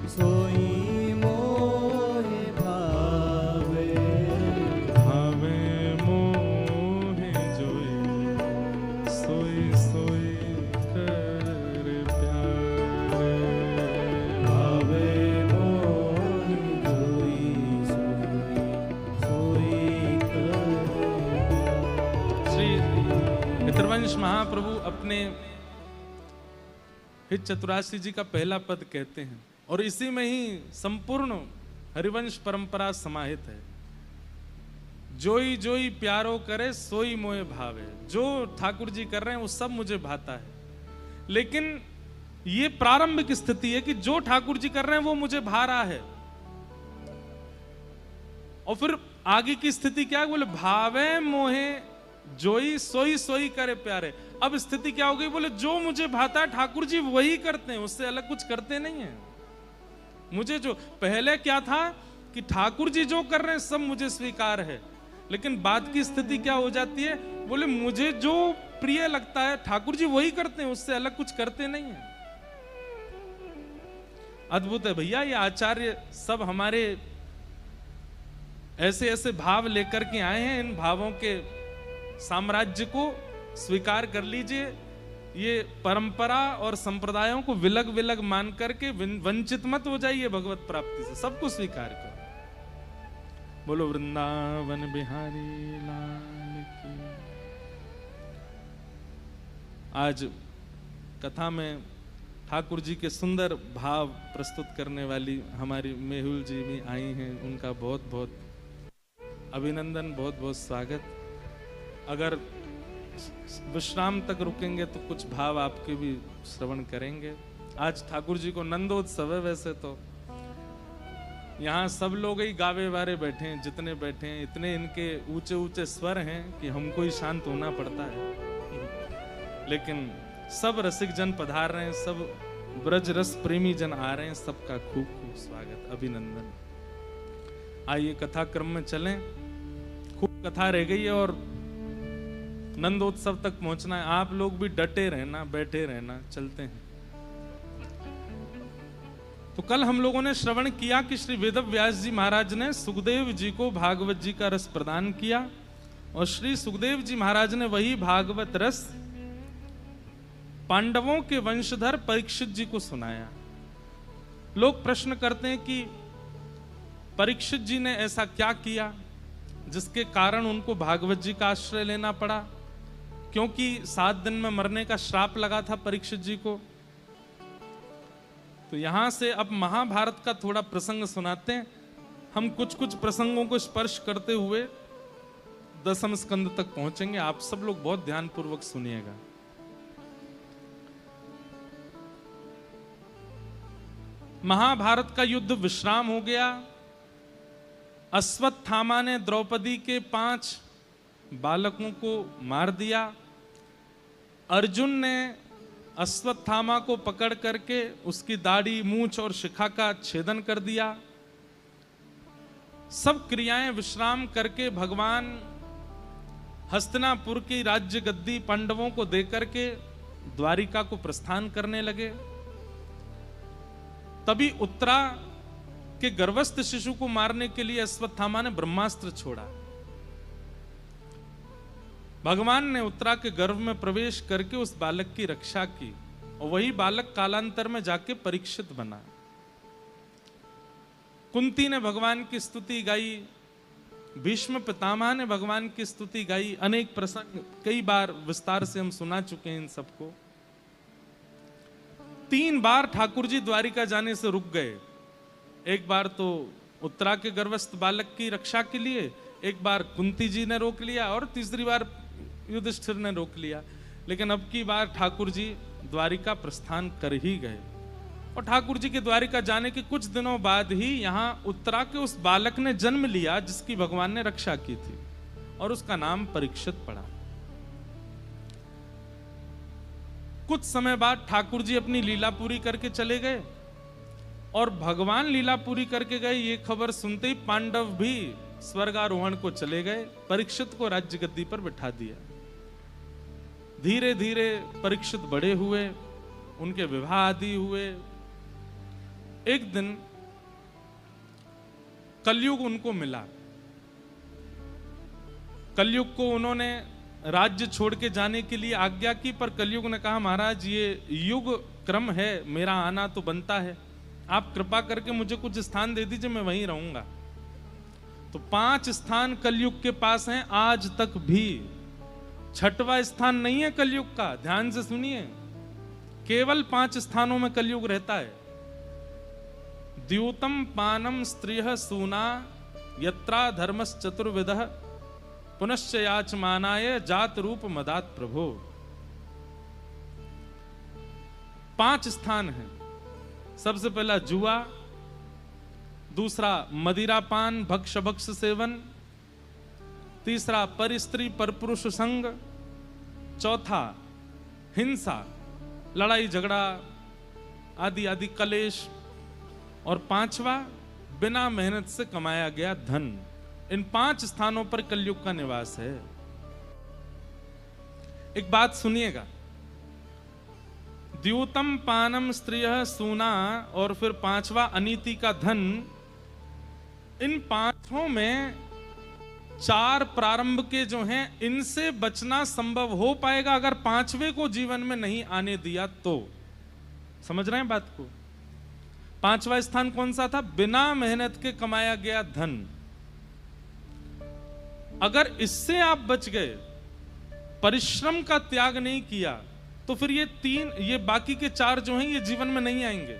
सोई मोहे भावे, भावे मोहे जोई सोई सोई कर प्यारे, भावे मोहे जोई सोई सोई करे प्यारे। श्री हितरवंश महाप्रभु अपने हित चतुराशी जी का पहला पद कहते हैं और इसी में ही संपूर्ण हरिवंश परंपरा समाहित है। जोई जोई प्यारो करे सोई मोहे भावे, जो ठाकुर जी कर रहे हैं वो सब मुझे भाता है, लेकिन ये प्रारंभिक स्थिति है कि जो ठाकुर जी कर रहे हैं वो मुझे भा रहा है। और फिर आगे की स्थिति क्या है? बोले भावे मोहे जोई सोई सोई करे प्यारे। अब स्थिति क्या हो गई? बोले जो मुझे भाता है ठाकुर जी वही करते हैं, उससे अलग कुछ करते नहीं है। मुझे जो पहले क्या था कि ठाकुर जी जो कर रहे हैं सब मुझे स्वीकार है, लेकिन बाद की स्थिति क्या हो जाती है? बोले मुझे जो प्रिय लगता है ठाकुर जी वही करते हैं, उससे अलग कुछ करते नहीं है। अद्भुत है भैया, ये आचार्य सब हमारे ऐसे ऐसे भाव लेकर के आए हैं। इन भावों के साम्राज्य को स्वीकार कर लीजिए। ये परंपरा और संप्रदायों को विलग विलग मान करके वंचित मत हो जाइए भगवत प्राप्ति से, सबको स्वीकार करो। बोलो वृंदावन बिहारी लाल की। आज कथा में ठाकुर जी के सुंदर भाव प्रस्तुत करने वाली हमारी मेहुल जी भी आई हैं, उनका बहुत बहुत अभिनंदन, बहुत बहुत स्वागत। अगर विश्राम तक रुकेंगे तो कुछ भाव आपके भी श्रवण करेंगे। आज ठाकुर जी को नंदोत्सव है, वैसे तो यहाँ सब लोग ही गावे वारे बैठे हैं, जितने बैठे हैं इतने इनके ऊंचे ऊंचे स्वर हैं कि हमको ही शांत होना पड़ता है, लेकिन सब रसिक जन पधार रहे हैं, सब ब्रज रस प्रेमी जन आ रहे हैं, सबका खूब खूब स्वागत, अभिनंदन। आइए कथा क्रम में चलें, खूब कथा रह गई है और नंदोत्सव तक पहुंचना है। आप लोग भी डटे रहना, बैठे रहना, चलते हैं। तो कल हम लोगों ने श्रवण किया कि श्री वेद व्यास जी महाराज ने सुखदेव जी को भागवत जी का रस प्रदान किया और श्री सुखदेव जी महाराज ने वही भागवत रस पांडवों के वंशधर परीक्षित जी को सुनाया। लोग प्रश्न करते हैं कि परीक्षित जी ने ऐसा क्या किया जिसके कारण उनको भागवत जी का आश्रय लेना पड़ा, क्योंकि 7 दिन में मरने का श्राप लगा था परीक्षित जी को। तो यहां से अब महाभारत का थोड़ा प्रसंग सुनाते हैं। हम कुछ कुछ प्रसंगों को स्पर्श करते हुए 10वें स्कंद तक पहुंचेंगे। आप सब लोग बहुत ध्यानपूर्वक सुनिएगा। महाभारत का युद्ध विश्राम हो गया। अश्वत्थामा ने द्रौपदी के 5 बालकों को मार दिया। अर्जुन ने अश्वत्थामा को पकड़ करके उसकी दाढ़ी, मूंछ और शिखा का छेदन कर दिया। सब क्रियाएं विश्राम करके भगवान हस्तिनापुर की राज्य गद्दी पांडवों को देकर के द्वारिका को प्रस्थान करने लगे। तभी उत्तरा के गर्भस्थ शिशु को मारने के लिए अश्वत्थामा ने ब्रह्मास्त्र छोड़ा। भगवान ने उत्तरा के गर्भ में प्रवेश करके उस बालक की रक्षा की और वही बालक कालांतर में जाके परीक्षित बना। कुंती ने भगवान की स्तुति गाई, भीष्म पितामह ने भगवान की स्तुति गाई। अनेक प्रसंग कई बार विस्तार से हम सुना चुके हैं इन सबको। 3 बार ठाकुर जी द्वारिका जाने से रुक गए। एक बार तो उत्तरा के गर्भस्थ बालक की रक्षा के लिए, एक बार कुंती जी ने रोक लिया और तीसरी बार युधिष्ठिर ने रोक लिया। लेकिन अब की बार ठाकुर जी द्वारिका प्रस्थान कर ही गए। और ठाकुर जी के द्वारिका जाने के कुछ दिनों बाद ही यहाँ उत्तरा के उस बालक ने जन्म लिया जिसकी भगवान ने रक्षा की थी, और उसका नाम परीक्षित पड़ा। कुछ समय बाद ठाकुर जी अपनी लीला पूरी करके चले गए और भगवान लीला पूरी करके गए ये खबर सुनते ही पांडव भी स्वर्गारोहण को चले गए। परीक्षित को राज्य गद्दी पर बिठा दिया। धीरे धीरे परीक्षित बड़े हुए, उनके विवाह आदि हुए। एक दिन कलयुग उनको मिला। कलयुग को उन्होंने राज्य छोड़ के जाने के लिए आज्ञा की, पर कलयुग ने कहा महाराज ये युग क्रम है, मेरा आना तो बनता है, आप कृपा करके मुझे कुछ स्थान दे दीजिए, मैं वहीं रहूंगा। तो 5 स्थान कलयुग के पास हैं आज तक भी। 6वां स्थान नहीं है कलयुग का, ध्यान से सुनिए। केवल 5 स्थानों में कलयुग रहता है। द्यूतम पानम स्त्रियः सूना यत्रा धर्मस् चतुर्विधः पुनश्च याचमानाय जात रूप मदात प्रभो। 5 स्थान हैं। सबसे पहला जुआ, दूसरा मदिरापान भक्ष भक्ष सेवन, तीसरा पर स्त्री पर पुरुष संग, चौथा हिंसा, लड़ाई झगड़ा आदि आदि कलेश, और 5वां बिना मेहनत से कमाया गया धन। इन 5 स्थानों पर कलयुग का निवास है। एक बात सुनिएगा, द्यूतम पानम स्त्रियः सूना और फिर 5वां अनीति का धन। इन 5 में 4 प्रारंभ के जो हैं इनसे बचना संभव हो पाएगा अगर 5वें को जीवन में नहीं आने दिया तो। समझ रहे हैं बात को? 5वां स्थान कौन सा था? बिना मेहनत के कमाया गया धन। अगर इससे आप बच गए, परिश्रम का त्याग नहीं किया, तो फिर ये बाकी के 4 जो हैं ये जीवन में नहीं आएंगे।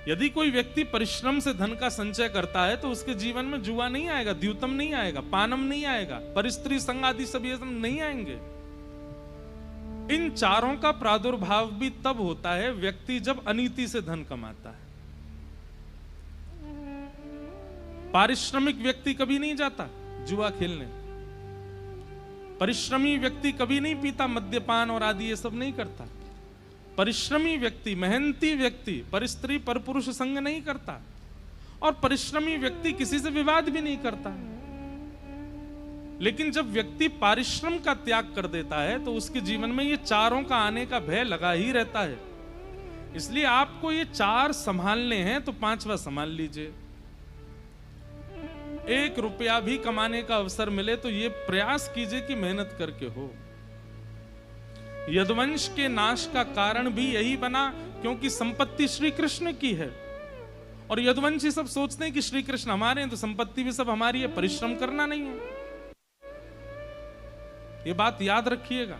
यदि कोई व्यक्ति परिश्रम से धन का संचय करता है तो उसके जीवन में जुआ नहीं आएगा, द्यूतम नहीं आएगा, पानम नहीं आएगा, परिस्त्री संग आदि सब ये सब नहीं आएंगे। इन 4 का प्रादुर्भाव भी तब होता है व्यक्ति जब अनीति से धन कमाता है। पारिश्रमिक व्यक्ति कभी नहीं जाता जुआ खेलने, परिश्रमी व्यक्ति कभी नहीं पीता मद्यपान और आदि ये सब नहीं करता। परिश्रमी व्यक्ति, मेहनती व्यक्ति परस्त्री परपुरुष संग नहीं करता, और परिश्रमी व्यक्ति किसी से विवाद भी नहीं करता। लेकिन जब व्यक्ति पारिश्रम का त्याग कर देता है तो उसके जीवन में ये 4 का आने का भय लगा ही रहता है। इसलिए आपको ये 4 संभालने हैं तो 5वां संभाल लीजिए। 1 रुपया भी कमाने का अवसर मिले तो ये प्रयास कीजिए कि मेहनत करके हो। यदुवंश के नाश का कारण भी यही बना क्योंकि संपत्ति श्री कृष्ण की है, और यदुवंशी सब सोचते हैं कि श्री कृष्ण हमारे हैं तो संपत्ति भी सब हमारी है, परिश्रम करना नहीं है। ये बात याद रखिएगा।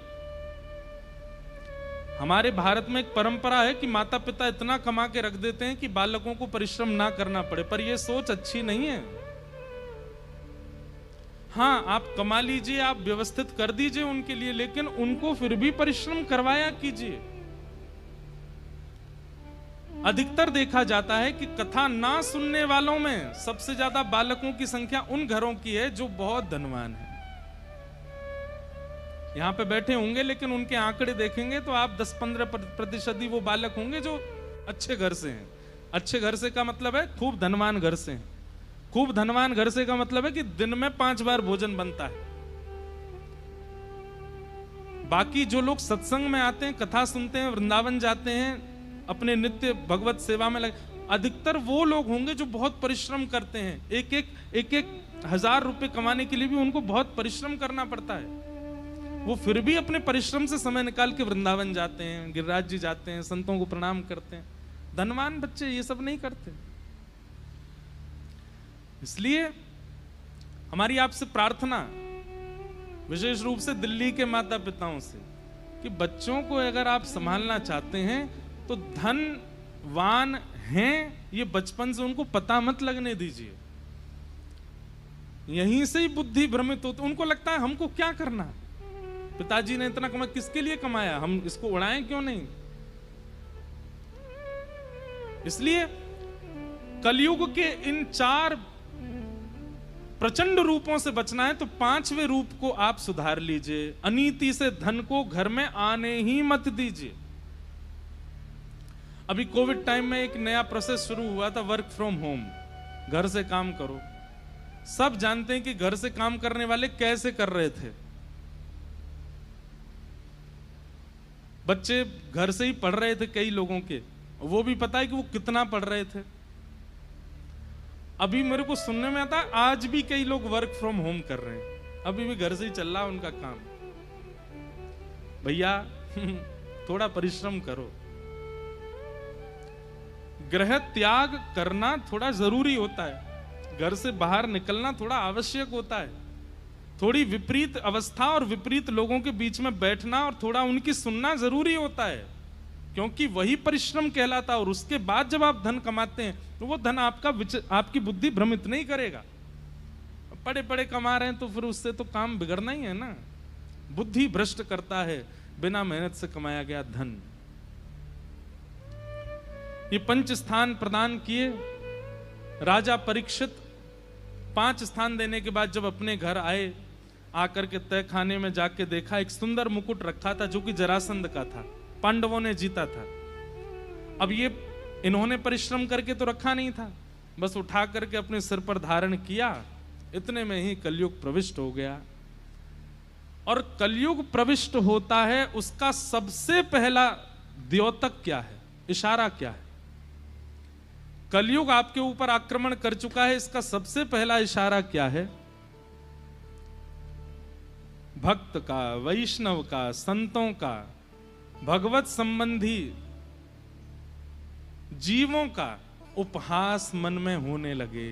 हमारे भारत में एक परंपरा है कि माता पिता इतना कमा के रख देते हैं कि बालकों को परिश्रम ना करना पड़े, पर यह सोच अच्छी नहीं है। हाँ, आप कमा लीजिए, आप व्यवस्थित कर दीजिए उनके लिए, लेकिन उनको फिर भी परिश्रम करवाया कीजिए। अधिकतर देखा जाता है कि कथा ना सुनने वालों में सबसे ज्यादा बालकों की संख्या उन घरों की है जो बहुत धनवान है। यहां पे बैठे होंगे लेकिन उनके आंकड़े देखेंगे तो आप 10-15% ही वो बालक होंगे जो अच्छे घर से हैं। अच्छे घर से का मतलब है खूब धनवान घर से हैं। खूब धनवान घर से का मतलब है कि दिन में 5 बार भोजन बनता है। बाकी जो लोग सत्संग में आते हैं, कथा सुनते हैं, वृंदावन जाते हैं, अपने नित्य भगवत सेवा में लगे, अधिकतर वो लोग होंगे जो बहुत परिश्रम करते हैं। एक 1000 रुपए कमाने के लिए भी उनको बहुत परिश्रम करना पड़ता है। वो फिर भी अपने परिश्रम से समय निकाल के वृंदावन जाते हैं, गिरिराज जी जाते हैं, संतों को प्रणाम करते हैं। धनवान बच्चे ये सब नहीं करते। इसलिए हमारी आपसे प्रार्थना विशेष रूप से दिल्ली के माता पिताओं से कि बच्चों को अगर आप संभालना चाहते हैं तो धनवान हैं ये बचपन से उनको पता मत लगने दीजिए। यहीं से ही बुद्धि भ्रमित होती, उनको लगता है हमको क्या करना, पिताजी ने इतना कमाया, किसके लिए कमाया, हम इसको उड़ाएं क्यों नहीं। इसलिए कलयुग के इन 4 प्रचंड रूपों से बचना है तो 5वें रूप को आप सुधार लीजिए। अनीति से धन को घर में आने ही मत दीजिए। अभी कोविड टाइम में एक नया प्रोसेस शुरू हुआ था, वर्क फ्रॉम होम, घर से काम करो। सब जानते हैं कि घर से काम करने वाले कैसे कर रहे थे। बच्चे घर से ही पढ़ रहे थे कई लोगों के, वो भी पता है कि वो कितना पढ़ रहे थे। अभी मेरे को सुनने में आता है आज भी कई लोग वर्क फ्रॉम होम कर रहे हैं, अभी भी घर से ही चल रहा है उनका काम। भैया थोड़ा परिश्रम करो। गृह त्याग करना थोड़ा जरूरी होता है, घर से बाहर निकलना थोड़ा आवश्यक होता है। थोड़ी विपरीत अवस्था और विपरीत लोगों के बीच में बैठना और थोड़ा उनकी सुनना जरूरी होता है, क्योंकि वही परिश्रम कहलाता है। और उसके बाद जब आप धन कमाते हैं तो वो धन आपकी बुद्धि भ्रमित नहीं करेगा। पड़े पड़े कमा रहे हैं तो फिर उससे तो काम बिगड़ना ही है ना। बुद्धि भ्रष्ट करता है बिना मेहनत से कमाया गया धन। ये 5 स्थान प्रदान किए राजा परीक्षित। 5 स्थान देने के बाद जब अपने घर आए, आकर के तय खाने में जाके देखा एक सुंदर मुकुट रखा था जो कि जरासंध का था, पांडवों ने जीता था। अब ये इन्होंने परिश्रम करके तो रखा नहीं था, बस उठा करके अपने सिर पर धारण किया। इतने में ही कलयुग प्रविष्ट हो गया। और कलयुग प्रविष्ट होता है, उसका सबसे पहला द्योतक क्या है, इशारा क्या है? कलयुग आपके ऊपर आक्रमण कर चुका है, इसका सबसे पहला इशारा क्या है? भक्त का, वैष्णव का, संतों का, भगवत संबंधी जीवों का उपहास मन में होने लगे,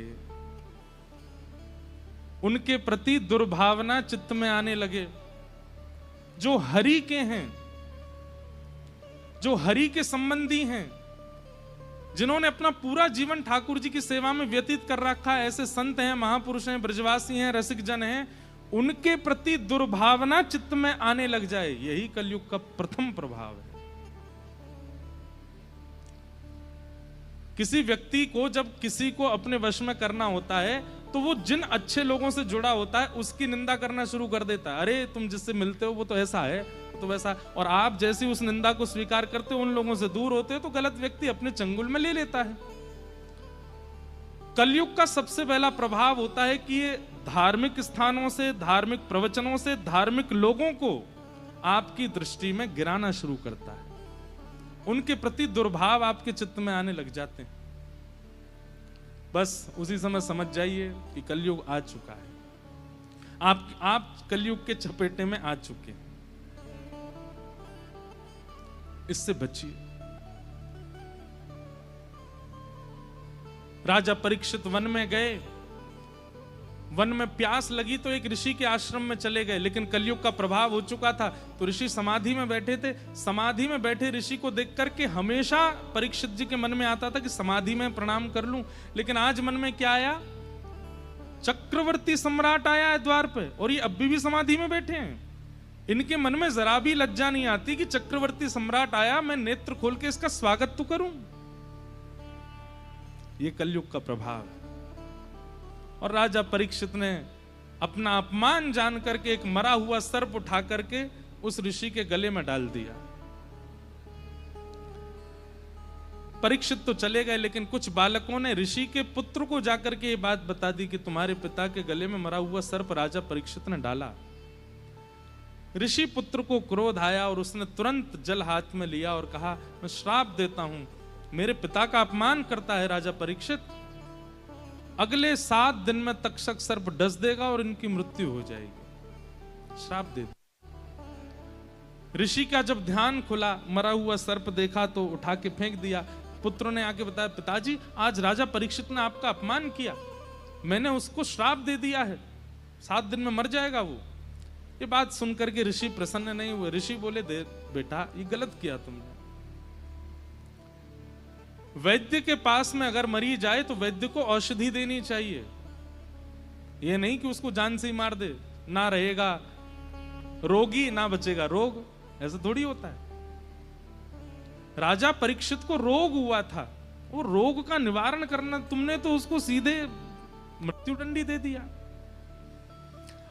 उनके प्रति दुर्भावना चित्त में आने लगे। जो हरि के हैं, जो हरि के संबंधी हैं, जिन्होंने अपना पूरा जीवन ठाकुर जी की सेवा में व्यतीत कर रखा है, ऐसे संत हैं, महापुरुष हैं, ब्रजवासी हैं, रसिक जन हैं, उनके प्रति दुर्भावना चित्त में आने लग जाए, यही कलयुग का प्रथम प्रभाव है। किसी व्यक्ति को जब किसी को अपने वश में करना होता है तो वो जिन अच्छे लोगों से जुड़ा होता है उसकी निंदा करना शुरू कर देता है। अरे तुम जिससे मिलते हो वो तो ऐसा है, तो वैसा, और आप जैसी उस निंदा को स्वीकार करते हो, उन लोगों से दूर होते हो, तो गलत व्यक्ति अपने चंगुल में ले लेता है। कलयुग का सबसे पहला प्रभाव होता है कि ये धार्मिक स्थानों से, धार्मिक प्रवचनों से, धार्मिक लोगों को आपकी दृष्टि में गिराना शुरू करता है। उनके प्रति दुर्भाव आपके चित्त में आने लग जाते हैं। बस उसी समय समझ जाइए कि कलयुग आ चुका है। आप कलयुग के चपेटे में आ चुके हैं। इससे बचिए। राजा परीक्षित वन में गए, वन में प्यास लगी तो एक ऋषि के आश्रम में चले गए, लेकिन कलयुग का प्रभाव हो चुका था तो ऋषि समाधि में बैठे थे। समाधि में बैठे ऋषि को देख करके हमेशा परीक्षित जी के मन में आता था कि समाधि में प्रणाम कर लूं, लेकिन आज मन में क्या आया? चक्रवर्ती सम्राट आया है द्वार पे और ये अभी भी समाधि में बैठे हैं। इनके मन में जरा भी लज्जा नहीं आती कि चक्रवर्ती सम्राट आया, मैं नेत्र खोल के इसका स्वागत तो करूं। ये कलयुग का प्रभाव है। और राजा परीक्षित ने अपना अपमान जान करके एक मरा हुआ सर्प उठा करके उस ऋषि के गले में डाल दिया। परीक्षित तो चले गए, लेकिन कुछ बालकों ने ऋषि के पुत्र को जाकर के ये बात बता दी कि तुम्हारे पिता के गले में मरा हुआ सर्प राजा परीक्षित ने डाला। ऋषि पुत्र को क्रोध आया और उसने तुरंत जल हाथ में लिया और कहा, मैं श्राप देता हूं, मेरे पिता का अपमान करता है राजा परीक्षित, अगले 7 दिन में तक्षक सर्प डस देगा और इनकी मृत्यु हो जाएगी। श्राप दे। ऋषि का जब ध्यान खुला, मरा हुआ सर्प देखा तो उठा के फेंक दिया। पुत्र ने आके बताया, पिताजी आज राजा परीक्षित ने आपका अपमान किया, मैंने उसको श्राप दे दिया है, 7 दिन में मर जाएगा वो। ये बात सुनकर के ऋषि प्रसन्न नहीं हुए। ऋषि बोले, दे बेटा ये गलत किया तुमने। वैद्य के पास में अगर मरीज जाए तो वैद्य को औषधि देनी चाहिए, ये नहीं कि उसको जान से ही मार दे, ना रहेगा रोगी ना बचेगा रोग, ऐसा थोड़ी होता है। राजा परीक्षित को रोग हुआ था, वो रोग का निवारण करना, तुमने तो उसको सीधे मृत्युदंडी दे दिया।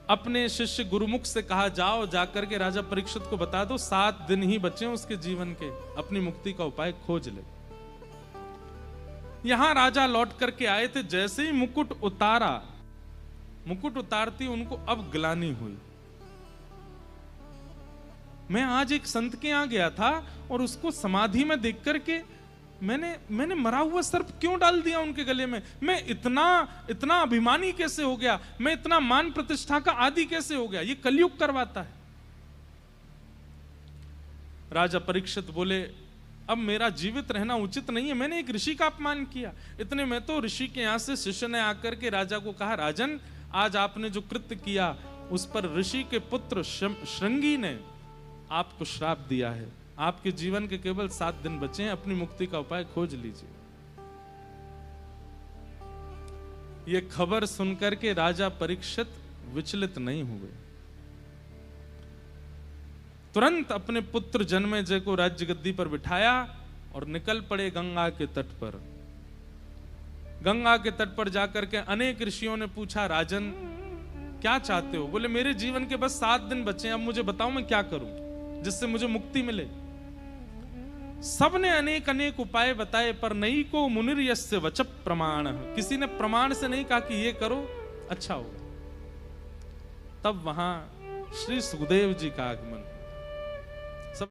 अपने शिष्य गुरुमुख से कहा, जाओ जाकर के राजा परीक्षित को बता दो 7 दिन ही बचे उसके जीवन के, अपनी मुक्ति का उपाय खोज ले। यहां राजा लौट करके आए थे, जैसे ही मुकुट उतारा, मुकुट उतारती उनको अब ग्लानि हुई। मैं आज एक संत के यहां गया था और उसको समाधि में देख करके मैंने मरा हुआ सर्प क्यों डाल दिया उनके गले में? मैं इतना अभिमानी कैसे हो गया? मैं इतना मान प्रतिष्ठा का आदि कैसे हो गया? ये कलयुग करवाता है। राजा परीक्षित बोले, अब मेरा जीवित रहना उचित नहीं है, मैंने एक ऋषि का अपमान किया। इतने में तो ऋषि के यहां से शिष्य ने आकर के राजा को कहा, राजन आज आपने जो कृत्य किया उस पर ऋषि के पुत्र श्रृंगी ने आपको श्राप दिया है, आपके जीवन के केवल 7 दिन बचे हैं, अपनी मुक्ति का उपाय खोज लीजिए। यह खबर सुनकर के राजा परीक्षित विचलित नहीं हुए, तुरंत अपने पुत्र जन्मेजय को राज्य गद्दी पर बिठाया और निकल पड़े गंगा के तट पर। गंगा के तट पर जाकर के अनेक ऋषियों ने पूछा, राजन क्या चाहते हो? बोले, मेरे जीवन के बस 7 दिन बचे हैं, अब मुझे बताओ मैं क्या करूं जिससे मुझे मुक्ति मिले। सबने अनेक अनेक उपाय बताए, पर नहीं को मुनिर यस्य वच प्रमाण, किसी ने प्रमाण से नहीं कहा कि ये करो अच्छा हो। तब वहां श्री सुखदेव जी का आगमन।